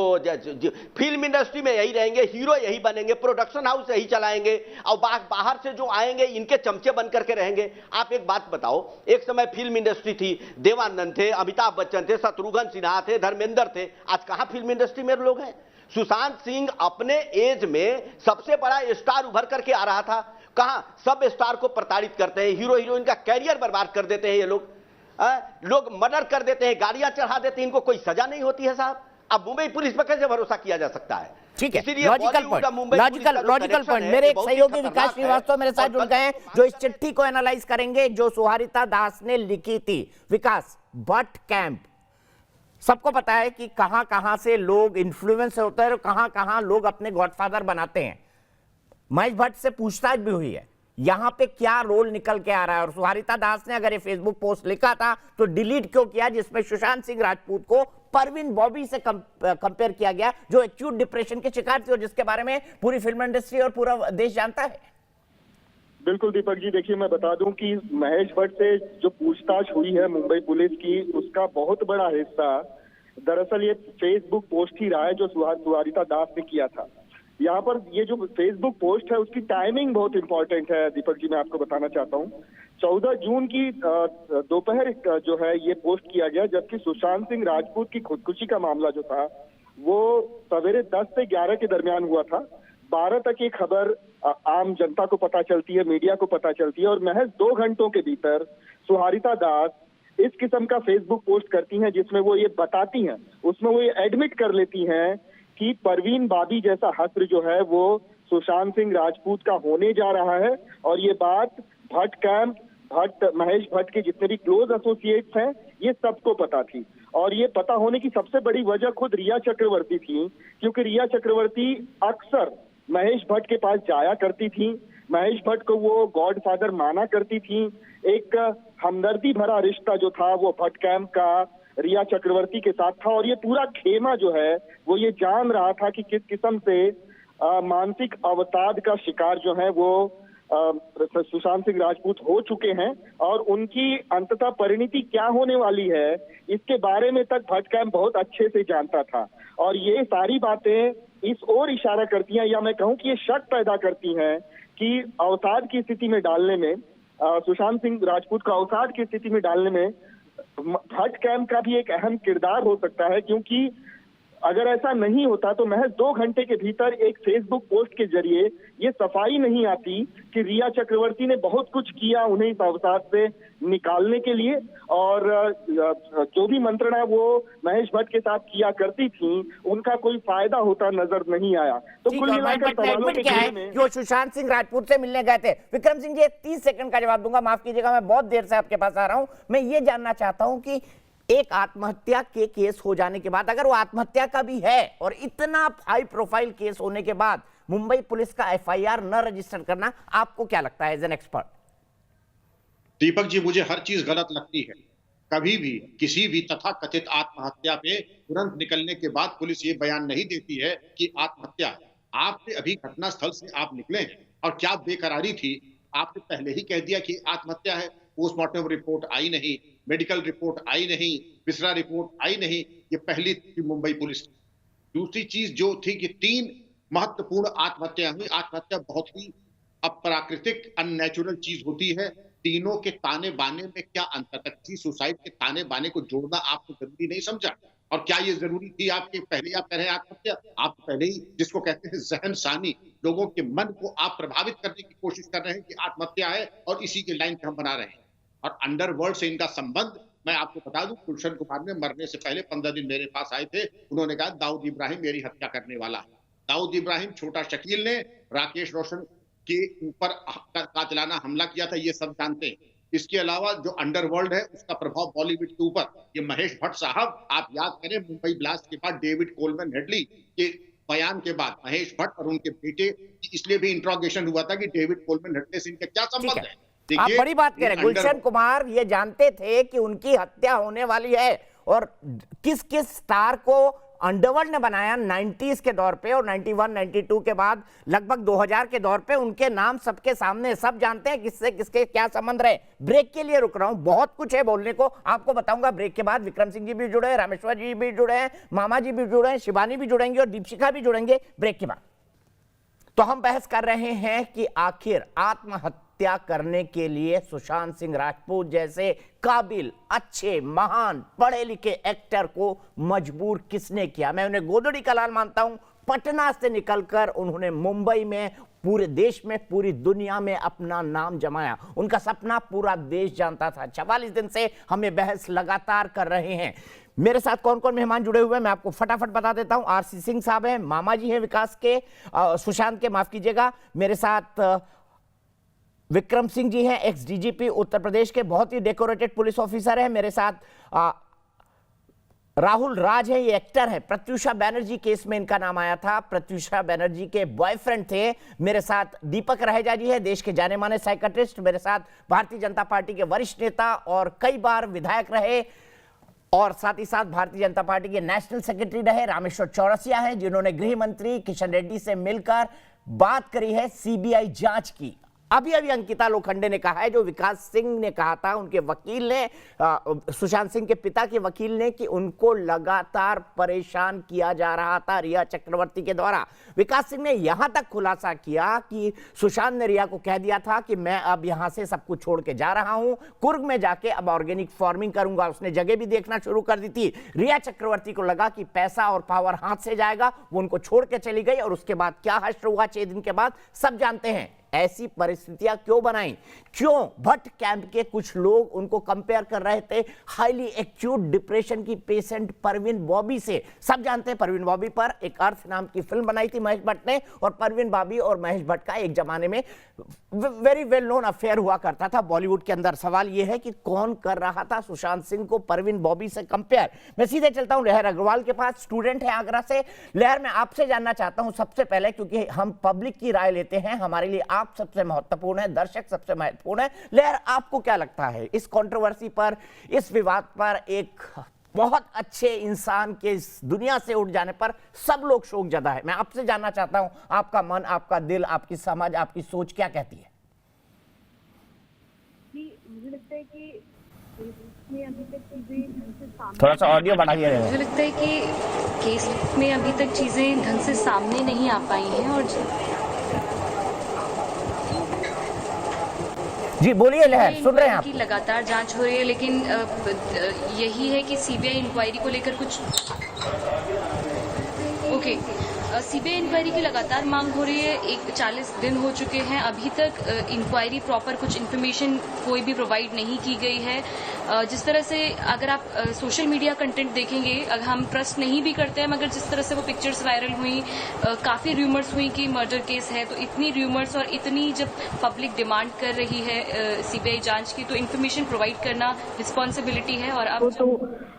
फिल्म इंडस्ट्री में यही रहेंगे, हीरो यही बनेंगे, प्रोडक्शन हाउस यही चलाएंगे, और बाहर से जो आएंगे इनके चमचे बन करके रहेंगे। आप एक बात बताओ, एक समय फिल्म इंडस्ट्री थी, देवानंद थे, अमिताभ बच्चन थे, शत्रुघ्न सिन्हा थे, धर्मेंद्र थे, आज कहां फिल्म इंडस्ट्री में लोग हैं? सुशांत सिंह अपने एज में सबसे बड़ा स्टार उभर करके आ रहा था, कहां? सब स्टार को प्रताड़ित करते हैं, हीरो हीरोइन का कैरियर बर्बाद कर देते हैं ये लोग। लोग मर्डर कर देते हैं, गाड़ियां चढ़ा देते हैं, इनको कोई सजा नहीं होती है साहब। अब मुंबई पुलिस पर कैसे भरोसा किया जा सकता है?
ठीक है, लॉजिकल पॉइंट। मेरे एक सहयोगी विकास श्रीवास्तव मेरे साथ जुड़ गए हैं, जो इस चिट्ठी को एनालाइज करेंगे जो सुहारिता दास ने लिखी थी। विकास, भट्ट कैंप, सबको पता है कि कहां कहां से लोग इन्फ्लुएंस होते हैं और कहां कहां लोग अपने गॉडफादर बनाते हैं। महेश भट्ट से पूछताछ भी हुई है, यहां पे क्या रोल निकल के आ रहा है। और सुहारिता दास ने अगर ये फेसबुक पोस्ट लिखा था तो डिलीट क्यों किया, जिसमें सुशांत सिंह राजपूत को परवीन बॉबी से कंपेयर किया गया, जो एक्यूट डिप्रेशन के शिकार थी और जिसके बारे में पूरी फिल्म इंडस्ट्री और पूरा देश जानता है।
बिल्कुल दीपक जी, देखिए मैं बता दूं कि महेश भट्ट से जो पूछताछ हुई है मुंबई पुलिस की, उसका बहुत बड़ा हिस्सा दरअसल ये फेसबुक पोस्ट ही रहा है जो सुहारिता दास ने किया था। यहाँ पर ये जो फेसबुक पोस्ट है उसकी टाइमिंग बहुत इंपॉर्टेंट है दीपक जी, मैं आपको बताना चाहता हूँ। 14 जून की दोपहर जो है ये पोस्ट किया गया, जबकि सुशांत सिंह राजपूत की खुदकुशी का मामला जो था वो सवेरे 10 से 11 के दरमियान हुआ था। 12 तक ये खबर आम जनता को पता चलती है, मीडिया को पता चलती है, और महज 2 घंटों के भीतर सुहारिता दास इस किस्म का फेसबुक पोस्ट करती हैं जिसमें वो ये बताती हैं, उसमें वो ये एडमिट कर लेती हैं कि परवीन बाबी जैसा हस्र जो है वो सुशांत सिंह राजपूत का होने जा रहा है। और ये बात भट्ट कैंप, महेश भट्ट के जितने भी क्लोज एसोसिएट्स हैं, ये सबको पता थी। और ये पता होने की सबसे बड़ी वजह खुद रिया चक्रवर्ती थी, क्योंकि रिया चक्रवर्ती अक्सर महेश भट्ट के पास जाया करती थी, महेश भट्ट को वो गॉडफादर माना करती थी। एक हमदर्दी भरा रिश्ता जो था वो भट्ट कैंप का रिया चक्रवर्ती के साथ था, और ये पूरा खेमा जो है वो ये जान रहा था कि किस किस्म से मानसिक अवसाद का शिकार जो है वो सुशांत सिंह राजपूत हो चुके हैं, और उनकी अंततः परिणति क्या होने वाली है इसके बारे में तक भट्ट कैंप बहुत अच्छे से जानता था। और ये सारी बातें इस ओर इशारा करती हैं, या मैं कहूँ कि ये शक पैदा करती हैं कि अवसाद की स्थिति में डालने में, सुशांत सिंह राजपूत को अवसाद की स्थिति में डालने में भट्ट कैंप का भी एक अहम किरदार हो सकता है, क्योंकि अगर ऐसा नहीं होता तो महज 2 घंटे के भीतर एक फेसबुक पोस्ट के जरिए ये सफाई नहीं आती कि रिया चक्रवर्ती ने बहुत कुछ किया उन्हें इस अवसाद से निकालने के लिए, और जो भी मंत्रणा वो महेश भट्ट के साथ किया करती थी उनका कोई फायदा होता नजर नहीं आया। तो कुल मिलाकर सवालों के घेरे में
जो सुशांत सिंह राजपूत से मिलने गए थे, विक्रम सिंह जी 30 सेकंड का जवाब दूंगा, माफ कीजिएगा मैं बहुत देर से आपके पास आ रहा हूं। मैं ये जानना चाहता हूं कि एक आत्महत्या के केस हो जाने के बाद, अगर वो आत्महत्या का भी है और इतना हाई प्रोफाइल केस होने के बाद मुंबई पुलिस का एफआईआर न रजिस्टर करना, आपको क्या लगता है as an expert?
Deepak ji, मुझे हर चीज गलत लगती है। कभी भी किसी भी तथाकथित आत्महत्या पे तुरंत निकलने के बाद पुलिस ये बयान नहीं देती है कि आत्महत्या है। आपने अभी घटनास्थल से आप निकले हैं और क्या बेकरारी थी, आपने पहले ही कह दिया कि आत्महत्या है। पोस्टमार्टम रिपोर्ट आई नहीं, मेडिकल रिपोर्ट आई नहीं, बिसरा रिपोर्ट आई नहीं। ये पहली थी मुंबई पुलिस। दूसरी चीज जो थी कि 3 महत्वपूर्ण आत्महत्या हुई। आत्महत्या बहुत ही अप्राकृतिक अननेचुरल चीज होती है। तीनों के ताने बाने में क्या अंतर था? किसी सुसाइड के ताने बाने को जोड़ना आपको जरूरी नहीं समझा? और क्या ये जरूरी थी आपके पहले आप कह रहे हैं आत्महत्या? आप पहले ही जिसको कहते हैं जहन सानी, लोगों के मन को आप प्रभावित करने की कोशिश कर रहे हैं कि आत्महत्या है और इसी के लाइन पे हम बना रहे हैं। और अंडरवर्ल्ड से इनका संबंध मैं आपको बता दूं, गुलशन कुमार ने मरने से पहले 15 दिन मेरे पास आए थे। उन्होंने कहा दाऊद इब्राहिम मेरी हत्या करने वाला है। दाऊद इब्राहिम, छोटा शकील ने राकेश रोशन के ऊपर कातिलाना हमला किया था, ये सब जानते हैं। इसके अलावा जो अंडरवर्ल्ड है उसका प्रभाव बॉलीवुड के ऊपर, ये महेश भट्ट साहब, आप याद करें मुंबई ब्लास्ट के बाद डेविड कोलमैन हेडली के बयान के बाद महेश भट्ट और उनके बेटे, इसलिए भी इंट्रोगेशन हुआ था कि डेविड कोलमैन हेडली से इनका क्या संबंध है।
आप बड़ी बात कह रहे हैं, गुलशन कुमार ये जानते थे कि उनकी हत्या होने वाली है, और किस किस स्टार को अंडरवर्ल्ड ने बनाया 90s के दौर पे और 91, 92 के बाद लगभग 2000 के दौर पे, उनके नाम सबके सामने, सब जानते हैं किससे किसके क्या संबंध रहे। ब्रेक के लिए रुक रहा हूं, बहुत कुछ है बोलने को, आपको बताऊंगा ब्रेक के बाद। विक्रम सिंह जी भी जुड़े हैं, रामेश्वर जी भी जुड़े हैं, मामा जी भी जुड़े हैं, शिवानी भी जुड़ेंगे और दीपशिखा भी जुड़ेंगे ब्रेक के बाद। तो हम बहस कर रहे हैं कि आखिर आत्महत्या करने के लिए सुशांत सिंह राजपूत जैसे काबिल, अच्छे, महान, पढ़े लिखे एक्टर को मजबूर किसने किया? मैं उन्हें गोदड़ी का लाल मानता हूं। पटना से निकलकर उन्होंने मुंबई में, पूरे देश में, पूरी दुनिया में अपना नाम जमाया। उनका सपना पूरा देश जानता था। 44 दिन से हम ये बहस लगातार कर रहे हैं। मेरे साथ कौन कौन मेहमान जुड़े हुए हैं मैं आपको फटाफट बता देता हूं। आरसी सिंह साहब हैं, मामा जी हैं विकास के, सुशांत के, माफ कीजिएगा। मेरे साथ विक्रम सिंह जी हैं, एक्स डीजीपी उत्तर प्रदेश के, बहुत ही डेकोरेटेड पुलिस ऑफिसर हैं। मेरे साथ राहुल राज है, ये एक्टर है। प्रत्युषा बैनर्जी केस में इनका नाम आया था, प्रत्युषा बैनर्जी के बॉयफ्रेंड थे। मेरे साथ दीपक रहेजा जी है, देश के जाने माने साइकियाट्रिस्ट। मेरे साथ भारतीय जनता पार्टी के वरिष्ठ नेता और कई बार विधायक रहे और साथ ही साथ भारतीय जनता पार्टी के नेशनल सेक्रेटरी रहे रामेश्वर चौरसिया हैं, जिन्होंने गृह मंत्री किशन रेड्डी से मिलकर बात करी है सीबीआई जांच की। अभी अभी अंकिता लोखंडे ने कहा है, जो विकास सिंह ने कहा था, उनके वकील ने, सुशांत सिंह के पिता के वकील ने, कि उनको लगातार परेशान किया जा रहा था रिया चक्रवर्ती के द्वारा। विकास सिंह ने यहां तक खुलासा किया कि सुशांत ने रिया को कह दिया था कि मैं अब यहां से सब कुछ छोड़ के जा रहा हूं, कुर्ग में जाके अब ऑर्गेनिक फार्मिंग करूंगा। उसने जगह भी देखना शुरू कर दी थी। रिया चक्रवर्ती को लगा कि पैसा और पावर हाथ से जाएगा, वो उनको छोड़ के चली गई और उसके बाद क्या हश्र हुआ 6 दिन के बाद सब जानते हैं। ऐसी परिस्थितियां क्यों बनाई? क्यों भट्ट कैंप के कुछ लोग उनको कंपेयर कर रहे थे हाईली एक्यूट डिप्रेशन की पेशेंट परवीन बॉबी से? सब जानते हैं परवीन बॉबी पर एक अर्थ नाम की फिल्म बनाई थी महेश भट्ट ने, और परवीन बॉबी और महेश भट्ट का एक जमाने में वेरी वेल नोन अफेयर हुआ करता था बॉलीवुड के अंदर। सवाल यह है कि कौन कर रहा था सुशांत सिंह को परवीन बॉबी से कंपेयर? मैं सीधे चलता हूं लहर अग्रवाल के पास, स्टूडेंट है आगरा से। लहर, मैं आपसे जानना चाहता हूं सबसे पहले, क्योंकि हम पब्लिक की राय लेते हैं, हमारे लिए आप सबसे महत्वपूर्ण है, दर्शक सबसे महत्वपूर्ण है। लहर, आपको क्या लगता है इस कंट्रोवर्सी पर, इस विवाद पर? एक बहुत अच्छे इंसान के इस दुनिया से उठ जाने पर सब लोग शोकजदा है। मैं आपसे जानना चाहता हूं, आपका मन, आपका दिल, आपकी समझ, आपकी सोच क्या कहती है?
मुझे लगता है कि अभी तक चीजें
थोड़ा सा ऑडियो बढ़ाइए।
मुझे लगता है कि केस में अभी तक चीजें ढंग से सामने नहीं आ पाई हैं। और
जी बोलिए लहर, सुन रहे हैं आप।
लगातार जांच हो रही है, लेकिन यही है कि सीबीआई इंक्वायरी को लेकर कुछ ओके, सीबीआई इंक्वायरी की लगातार मांग हो रही है। 40 दिन हो चुके हैं, अभी तक इंक्वायरी प्रॉपर कुछ इन्फॉर्मेशन कोई भी प्रोवाइड नहीं की गई है। जिस तरह से अगर आप सोशल मीडिया कंटेंट देखेंगे, अगर हम ट्रस्ट नहीं भी करते हैं, मगर जिस तरह से वो पिक्चर्स वायरल हुई, काफ़ी र्यूमर्स हुई कि मर्डर केस है, तो इतनी र्यूमर्स और इतनी जब पब्लिक डिमांड कर रही है सीबीआई जांच की, तो इन्फॉर्मेशन प्रोवाइड करना रिस्पॉन्सिबिलिटी है। और अब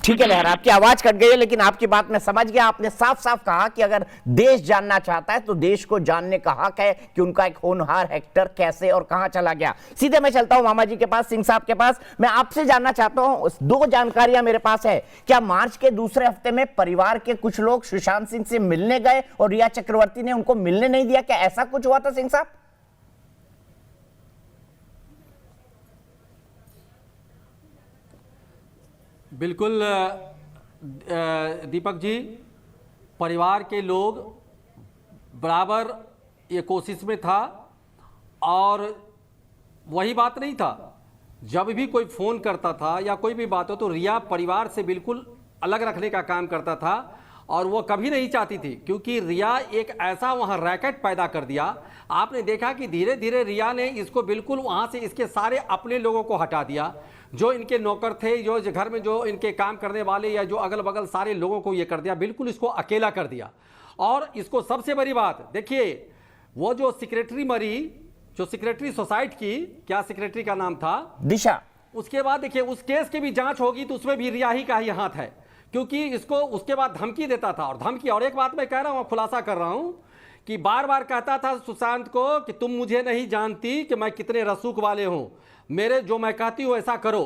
ठीक है लहरा, आपकी आवाज कट गई है, लेकिन आपकी बात मैं समझ गया। आपने साफ साफ कहा कि अगर देश जानना चाहता है तो देश को जानने का हक है कि उनका एक होनहार एक्टर कैसे और कहां चला गया। सीधे मैं चलता हूं मामा जी के पास, सिंह साहब के पास। मैं आपसे जानना चाहता हूं, 2 जानकारियां मेरे पास है। क्या मार्च के दूसरे हफ्ते में परिवार के कुछ लोग सुशांत सिंह से मिलने गए और रिया चक्रवर्ती ने उनको मिलने नहीं दिया? क्या ऐसा कुछ हुआ था सिंह साहब?
बिल्कुल दीपक जी, परिवार के लोग बराबर ये कोशिश में था, और वही बात नहीं था। जब भी कोई फ़ोन करता था या कोई भी बात हो तो रिया परिवार से बिल्कुल अलग रखने का काम करता था, और वो कभी नहीं चाहती थी, क्योंकि रिया एक ऐसा वहाँ रैकेट पैदा कर दिया। आपने देखा कि धीरे धीरे रिया ने इसको बिल्कुल वहाँ से इसके सारे अपने लोगों को हटा दिया, जो इनके नौकर थे, जो घर में जो इनके काम करने वाले या जो अगल बगल सारे लोगों को ये कर दिया, बिल्कुल इसको अकेला कर दिया। और इसको सबसे बड़ी बात देखिए, वो जो सेक्रेटरी मरी, जो सेक्रेटरी सोसाइटी की, क्या सेक्रेटरी का नाम था,
दिशा,
उसके बाद देखिए उस केस की भी जांच होगी तो उसमें भी रिया ही का ही हाथ है, क्योंकि इसको उसके बाद धमकी देता था। और धमकी, और एक बात मैं कह रहा हूँ, खुलासा कर रहा हूँ, कि बार बार कहता था सुशांत को कि तुम मुझे नहीं जानती कि मैं कितने रसूख वाले हूं, मेरे जो मैं कहती हूं ऐसा करो।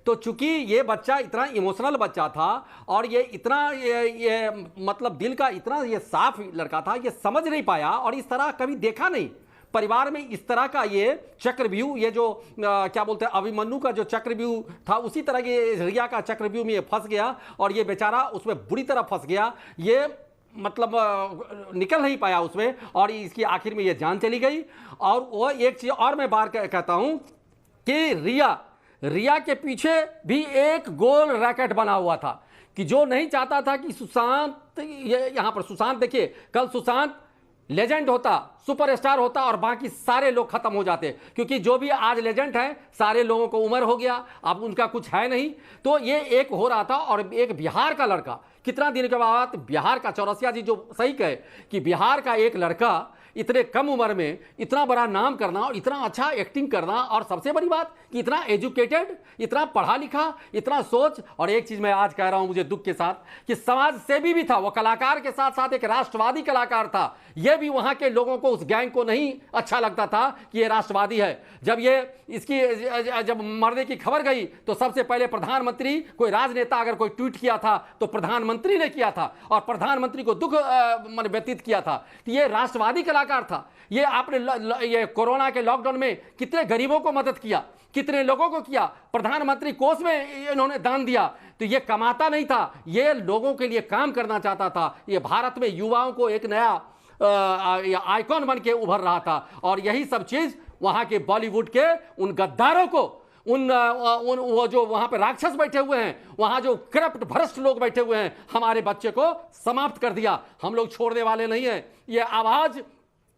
तो चूंकि ये बच्चा इतना इमोशनल बच्चा था और ये इतना ये मतलब दिल का इतना ये साफ लड़का था, ये समझ नहीं पाया और इस तरह कभी देखा नहीं परिवार में इस तरह का ये चक्रव्यूह, ये जो क्या बोलते हैं अभिमन्यु का जो चक्रव्यूह था, उसी तरह के रिया का चक्रव्यूह में ये फंस गया और ये बेचारा उसमें बुरी तरह फंस गया। ये मतलब निकल नहीं पाया उसमें, और इसकी आखिर में ये जान चली गई। और वो एक चीज और मैं बार कहता हूं कि रिया के पीछे भी एक गोल रैकेट बना हुआ था, कि जो नहीं चाहता था कि सुशांत, ये यहां पर सुशांत देखिए, कल सुशांत लेजेंड होता, सुपरस्टार होता और बाकी सारे लोग खत्म हो जाते, क्योंकि जो भी आज लेजेंड है सारे लोगों को उम्र हो गया, अब उनका कुछ है नहीं। तो ये एक हो रहा था, और एक बिहार का लड़का, कितना दिन के बाद बिहार का, चौरसिया जी जो सही कहे कि बिहार का एक लड़का इतने कम उम्र में इतना बड़ा नाम करना और इतना अच्छा एक्टिंग करना, और सबसे बड़ी बात कि इतना एजुकेटेड, इतना पढ़ा लिखा, इतना सोच। और एक चीज मैं आज कह रहा हूं मुझे दुख के साथ, कि समाज सेवी भी था वो, कलाकार के साथ साथ एक राष्ट्रवादी कलाकार था। यह भी वहां के लोगों को, उस गैंग को नहीं अच्छा लगता था कि ये राष्ट्रवादी है। जब ये इसकी जब मरने की खबर गई तो सबसे पहले प्रधानमंत्री, कोई राजनेता अगर कोई ट्वीट किया था तो प्रधानमंत्री ने किया था, और प्रधानमंत्री को दुख मन व्यतीत किया था कि ये राष्ट्रवादी कलाकार था। ये आपने ये कोरोना के लॉकडाउन में कितने गरीबों को मदद किया, कितने लोगों को किया, प्रधानमंत्री कोष में इन्होंने दान दिया। तो ये कमाता नहीं था, ये लोगों के लिए काम करना चाहता था। ये भारत में युवाओं को एक नया आइकॉन बन के उभर रहा था। और यही सब चीज वहां के बॉलीवुड के उन गद्दारों को, उन वो जो वहां पे राक्षस बैठे हुए हैं, वहां जो करप्ट भ्रष्ट लोग बैठे हुए हैं, हमारे बच्चे को समाप्त कर दिया। हम लोग छोड़ने वाले नहीं हैं। ये आवाज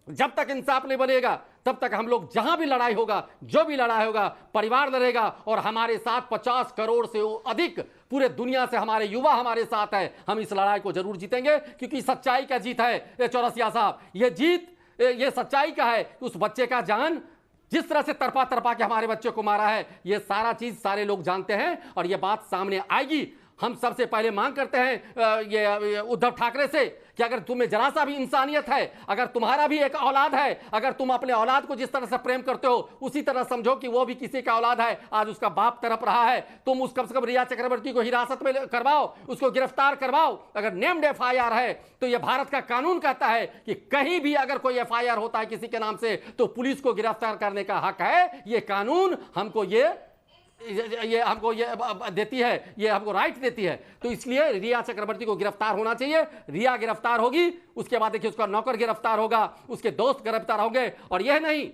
जब तक इंसाफ नहीं बनेगा तब तक हम लोग, जहां भी लड़ाई होगा, जो भी लड़ाई होगा, परिवार लड़ेगा। और हमारे साथ 50 करोड़ से अधिक पूरे दुनिया से हमारे युवा हमारे साथ है। हम इस लड़ाई को जरूर जीतेंगे, क्योंकि सच्चाई का जीत है चौरसिया साहब। ये जीत ये सच्चाई का है। उस बच्चे का जान जिस तरह से तरपा तरपा के हमारे बच्चे को मारा है, ये सारा चीज सारे लोग जानते हैं, और ये बात सामने आएगी। हम सबसे पहले मांग करते हैं ये उद्धव ठाकरे से कि अगर तुम्हें जरा सा भी इंसानियत है, अगर तुम्हारा भी एक औलाद है, अगर तुम अपने औलाद को जिस तरह से प्रेम करते हो उसी तरह समझो कि वो भी किसी का औलाद है, आज उसका बाप तड़प रहा है। तुम उस कम से कम रिया चक्रवर्ती को हिरासत में करवाओ, उसको गिरफ्तार करवाओ। अगर नेम्ड FIR है तो ये भारत का कानून कहता है कि कहीं भी अगर कोई FIR होता है किसी के नाम से तो पुलिस को गिरफ्तार करने का हक है। ये कानून हमको ये देती है, ये हमको राइट देती है। तो इसलिए रिया चक्रवर्ती को गिरफ्तार होना चाहिए। रिया गिरफ्तार होगी, उसके बाद देखिए उसका नौकर गिरफ्तार होगा, उसके दोस्त गिरफ्तार होंगे। और यह नहीं,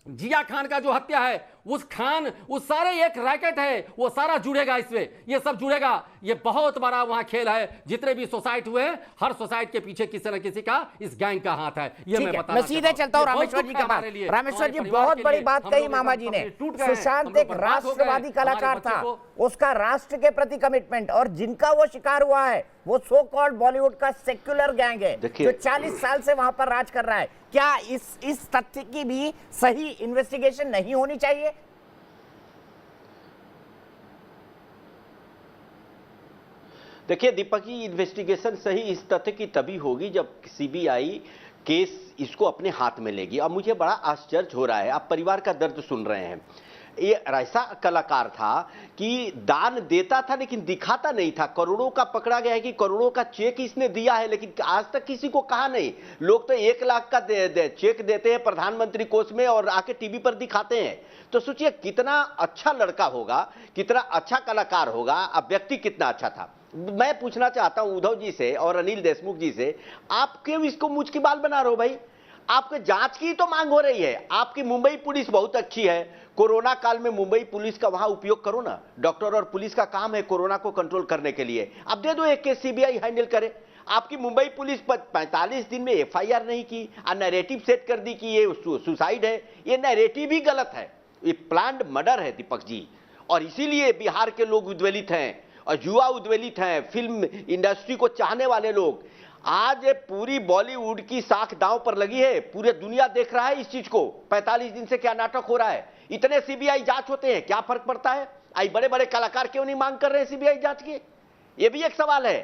जिया खान का जो हत्या है उस खान, उस सारे एक रैकेट है, वो सारा जुड़ेगा इसमें, ये सब जुड़ेगा। ये बहुत बड़ा वहां खेल है। जितने भी सोसाइट हुए, हर सोसाइट के पीछे किसी न किसी का इस गैंग का हाथ है। ये मैं बताना
मैं सीधे चलता हूं रामेश्वर जी के पास। रामेश्वर जी, बहुत बड़ी बात कही मामा जी ने। सुशांत एक राष्ट्रवादी कलाकार था, उसका राष्ट्र के प्रति कमिटमेंट, और जिनका वो शिकार हुआ है वो सो कॉल्ड बॉलीवुड का सेक्युलर गैंग है जो 40 साल से वहां पर राज कर रहा है। क्या इस तथ्य की भी सही इन्वेस्टिगेशन नहीं होनी चाहिए?
देखिए दीपक जी, इन्वेस्टिगेशन सही इस तथ्य की तभी होगी जब सीबीआई केस इसको अपने हाथ में लेगी। अब मुझे बड़ा आश्चर्य हो रहा है, आप परिवार का दर्द सुन रहे हैं। ये ऐसा कलाकार था कि दान देता था लेकिन दिखाता नहीं था। करोड़ों का पकड़ा गया है कि करोड़ों का चेक इसने दिया है, लेकिन आज तक किसी को कहा नहीं। लोग तो 1 लाख का चेक देते हैं प्रधानमंत्री कोष में और आके टीवी पर दिखाते हैं। तो सोचिए कितना अच्छा लड़का होगा, कितना अच्छा कलाकार होगा, अब व्यक्ति कितना अच्छा था। मैं पूछना चाहता हूं उद्धव जी से और अनिल देशमुख जी से, आप क्यों इसको मुझ की बाल बना रहे हो भाई? आपके जांच की तो मांग हो रही है। आपकी मुंबई पुलिस बहुत अच्छी है, कोरोना काल में मुंबई पुलिस का वहां उपयोग करो ना। डॉक्टर और पुलिस का काम है कोरोना को कंट्रोल करने के लिए। अब दे दो एक केस, सीबीआई हैंडल करे। आपकी मुंबई पुलिस 45 दिन में एफआईआर नहीं की, नैरेटिव सेट कर दी कि ये सुसाइड है। ये नैरेटिव ही गलत है, ये प्लान्ड मर्डर है दीपक जी। और इसीलिए बिहार के लोग उद्वेलित हैं और युवा उद्वेलित हैं, फिल्म इंडस्ट्री को चाहने वाले लोग। आज पूरी बॉलीवुड की साख दांव पर लगी है, पूरी दुनिया देख रहा है इस चीज को। 45 दिन से क्या नाटक हो रहा है, इतने सीबीआई जांच होते हैं, क्या फर्क पड़ता है? आई बड़े बड़े कलाकार क्यों नहीं मांग कर रहे हैं सीबीआई जांच की? ये भी एक सवाल है,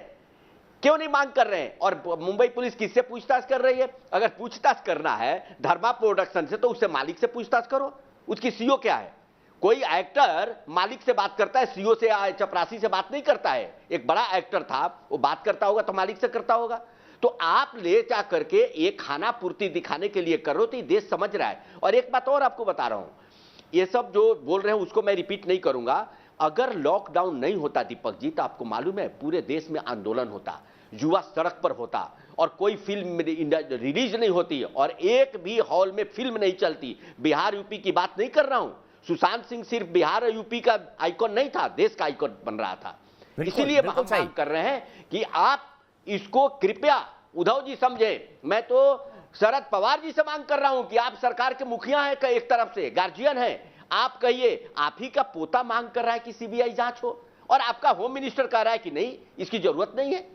क्यों नहीं मांग कर रहे हैं? और मुंबई पुलिस किससे पूछताछ कर रही है? अगर पूछताछ करना है धर्मा प्रोडक्शन से तो उससे मालिक से पूछताछ करो, उसकी सीओ क्या है? कोई एक्टर मालिक से बात करता है, सीओ से चपरासी से बात नहीं करता है। एक बड़ा एक्टर था, वो बात करता होगा तो मालिक से करता होगा। तो आप ले जा करके एक खाना पूर्ति दिखाने के लिए करो तो देश समझ रहा है। और एक बात और आपको बता रहा हूं, ये सब जो बोल रहे हैं उसको मैं रिपीट नहीं करूंगा। अगर लॉकडाउन नहीं होता दीपक जी, तो आपको मालूम है पूरे देश में आंदोलन होता, युवा सड़क पर होता और कोई फिल्म रिलीज नहीं होती और एक भी हॉल में फिल्म नहीं चलती। बिहार यूपी की बात नहीं कर रहा हूं। सुशांत सिंह सिर्फ बिहार और यूपी का आइकॉन नहीं था, देश का आइकॉन बन रहा था। इसीलिए हम मांग कर रहे हैं कि आप इसको कृपया उद्धव जी समझे। मैं तो शरद पवार जी से मांग कर रहा हूं कि आप सरकार के मुखिया हैं, एक तरफ से गार्जियन हैं, आप कहिए। आप ही का पोता मांग कर रहा है कि सीबीआई जांच हो और आपका होम मिनिस्टर कह रहा है कि नहीं, इसकी जरूरत नहीं है।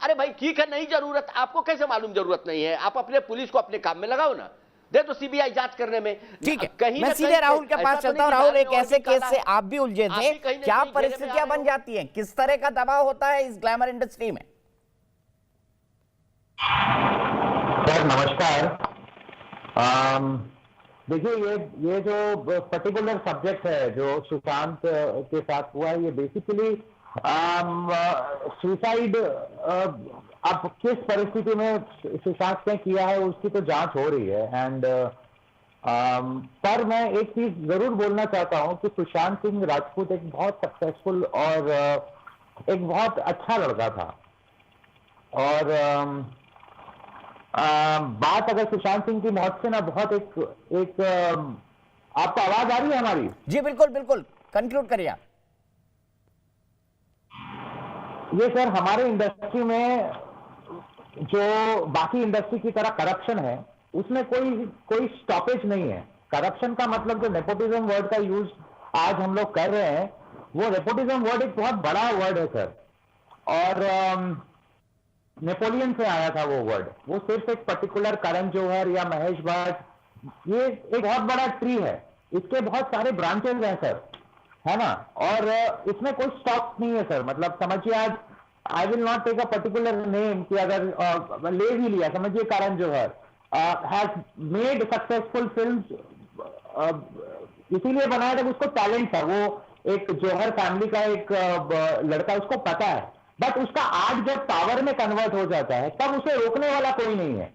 अरे भाई ठीक है, नहीं जरूरत, आपको कैसे मालूम जरूरत नहीं है? आप अपने पुलिस को अपने काम में लगाओ ना, दे तो सीबीआई जांच करने में।
ठीक है, मैं सीधे राहुल के पास चलता हूं। राहुल, एक ऐसे केस से आप भी उलझे थे, क्या परिस्थितियां बन जाती हैं, किस तरह का दबाव होता है इस ग्लैमर इंडस्ट्री में?
सर नमस्कार। देखिए ये जो पर्टिकुलर सब्जेक्ट है जो सुशांत के साथ हुआ है, ये बेसिकली सुसाइड अब किस परिस्थिति में सुशांत ने किया है उसकी तो जांच हो रही है। एंड पर मैं एक चीज जरूर बोलना चाहता हूं कि सुशांत सिंह राजपूत एक बहुत सक्सेसफुल और एक बहुत अच्छा लड़का था। और बात अगर सुशांत सिंह की मौत से ना बहुत एक आपको आवाज आ रही है हमारी?
जी बिल्कुल बिल्कुल, कंक्लूड करिए आप।
ये सर हमारे इंडस्ट्री में जो बाकी इंडस्ट्री की तरह करप्शन है उसमें कोई स्टॉपेज नहीं है। करप्शन का मतलब जो नेपोटिज्म वर्ड का यूज आज हम लोग कर रहे हैं, वो नेपोटिज्म वर्ड एक बहुत बड़ा वर्ड है सर। और नेपोलियन से आया था वो वर्ड। वो सिर्फ एक पर्टिकुलर करण जौहर या महेश भट्ट, ये एक बहुत बड़ा ट्री है, इसके बहुत सारे ब्रांचेस हैं सर, है ना। और इसमें कोई स्टॉप नहीं है सर। मतलब समझिए आज I will not take a particular name कि अगर ले भी लिया, समझिए Karan Johar has made successful films, इसीलिए बनाया था, उसको टैलेंट था, वो एक जौहर फैमिली का एक लड़का, उसको पता है। बट उसका आर्ट जब पावर में कन्वर्ट हो जाता है तब उसे रोकने वाला कोई नहीं है।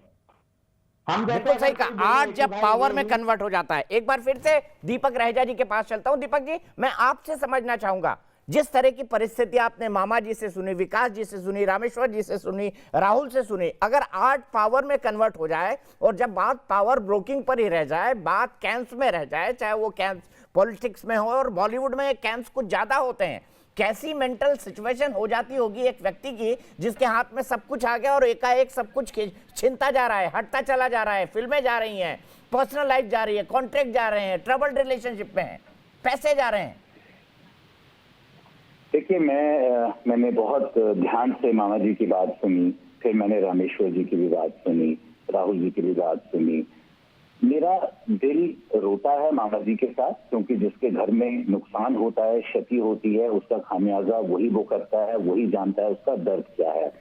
हम
बिल्कुल सही कहा, आर्ट जब पावर में कन्वर्ट हो जाता है। एक बार फिर से दीपक रहेजा जी के पास चलता हूं। दीपक जी, मैं आपसे समझना चाहूंगा जिस तरह की परिस्थिति आपने मामा जी से सुनी, विकास जी से सुनी, रामेश्वर जी से सुनी, राहुल से सुनी, अगर आर्ट पावर में कन्वर्ट हो जाए और जब बात पावर ब्रोकिंग पर ही रह जाए, बात कैंप्स में रह जाए, चाहे वो कैंप्स पॉलिटिक्स में हो, और बॉलीवुड में कैंप्स कुछ ज्यादा होते हैं, कैसी मेंटल सिचुएशन हो जाती होगी एक व्यक्ति की जिसके हाथ में सब कुछ आ गया और एकाएक सब कुछ छिनता जा रहा है, हटता चला जा रहा है, फिल्में जा रही हैं, पर्सनल लाइफ जा रही है, कॉन्ट्रैक्ट जा रहे हैं, ट्रबल रिलेशनशिप में है, पैसे जा रहे हैं।
देखिए, मैंने बहुत ध्यान से मामा जी की बात सुनी, फिर मैंने रामेश्वर जी की भी बात सुनी, राहुल जी की भी बात सुनी। मेरा दिल रोता है मामा जी के साथ, क्योंकि जिसके घर में नुकसान होता है, क्षति होती है, उसका खामियाजा वही वो करता है, वही जानता है उसका दर्द क्या है।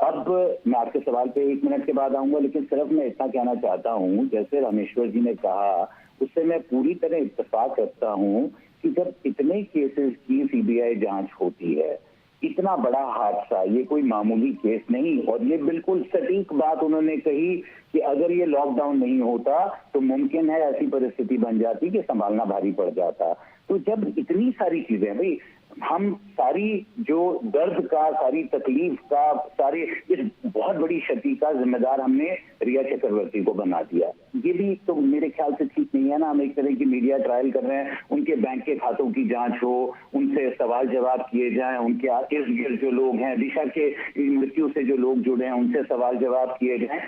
अब मैं आपके सवाल पे 1 मिनट के बाद आऊंगा, लेकिन सिर्फ मैं इतना कहना चाहता हूं, जैसे रामेश्वर जी ने कहा उससे मैं पूरी तरह इत्तेफाक करता हूं कि जब इतने केसेस की सीबीआई जांच होती है, इतना बड़ा हादसा, ये कोई मामूली केस नहीं, और ये बिल्कुल सटीक बात उन्होंने कही कि अगर ये लॉकडाउन नहीं होता तो मुमकिन है ऐसी परिस्थिति बन जाती कि संभालना भारी पड़ जाता। तो जब इतनी सारी चीजें, भाई हम सारी जो दर्द का, सारी तकलीफ का, सारी इस बहुत बड़ी क्षति का जिम्मेदार हमने रिया चक्रवर्ती को बना दिया। ये भी तो मेरे ख्याल से ठीक नहीं है ना। हम एक तरह की मीडिया ट्रायल कर रहे हैं, उनके बैंक के खातों की जांच हो, उनसे सवाल जवाब किए जाएं, उनके इर्द गिर्द जो लोग हैं, दिशा के मृत्यु से जो लोग जुड़े हैं उनसे सवाल जवाब किए जाएं।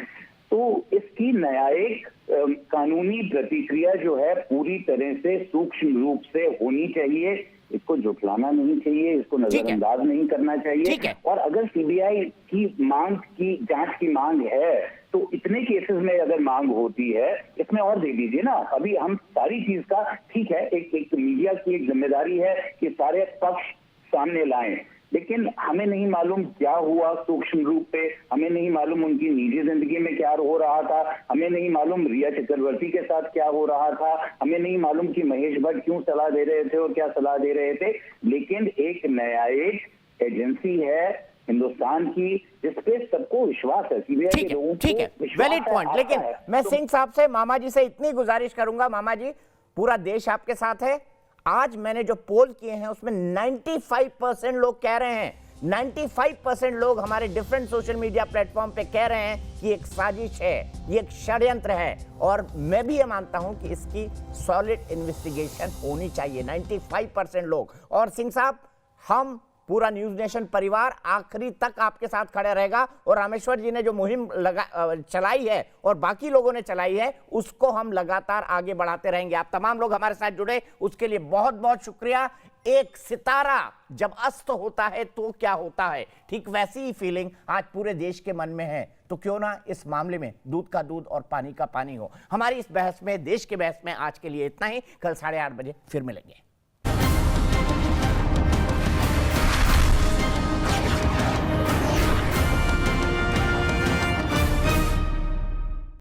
तो इसकी न्यायिक कानूनी प्रतिक्रिया जो है पूरी तरह से सूक्ष्म रूप से होनी चाहिए। इसको झुठलाना नहीं चाहिए, इसको नजरअंदाज नहीं करना चाहिए। और अगर सीबीआई की मांग की, जांच की मांग है, तो इतने केसेस में अगर मांग होती है, इसमें और दे दीजिए ना। अभी हम सारी चीज का, ठीक है, एक मीडिया की एक जिम्मेदारी है कि सारे पक्ष सामने लाएं, लेकिन हमें नहीं मालूम क्या हुआ सूक्ष्म रूप पे, हमें नहीं मालूम उनकी निजी जिंदगी में क्या हो रहा था, हमें नहीं मालूम रिया चक्रवर्ती के साथ क्या हो रहा था, हमें नहीं मालूम कि महेश भट्ट क्यों सलाह दे रहे थे और क्या सलाह दे रहे थे। लेकिन एक न्यायिक एजेंसी है हिंदुस्तान की, जिसपे सबको विश्वास है, सीबीआई के लोगों को विश्वास
वैलिड पॉइंट। लेकिन मैं सिंह साहब से, मामा जी से इतनी गुजारिश करूंगा, मामा जी पूरा देश आपके साथ है। आज मैंने जो पोल किए हैं उसमें 95% लोग कह रहे हैं, 95% लोग हमारे डिफरेंट सोशल मीडिया प्लेटफॉर्म पे कह रहे हैं कि एक साजिश है, ये एक षड्यंत्र है, और मैं भी ये मानता हूं कि इसकी सॉलिड इन्वेस्टिगेशन होनी चाहिए। 95% लोग। और सिंह साहब, हम पूरा न्यूज नेशन परिवार आखिरी तक आपके साथ खड़े रहेगा, और रामेश्वर जी ने जो मुहिम चलाई है और बाकी लोगों ने चलाई है, उसको हम लगातार आगे बढ़ाते रहेंगे। आप तमाम लोग हमारे साथ जुड़े, उसके लिए बहुत बहुत शुक्रिया। एक सितारा जब अस्त होता है तो क्या होता है, ठीक वैसी ही फीलिंग आज पूरे देश के मन में है। तो क्यों ना इस मामले में दूध का दूध और पानी का पानी हो। हमारी इस बहस में, देश के बहस में आज के लिए इतना ही। कल 8:30 बजे फिर मिलेंगे।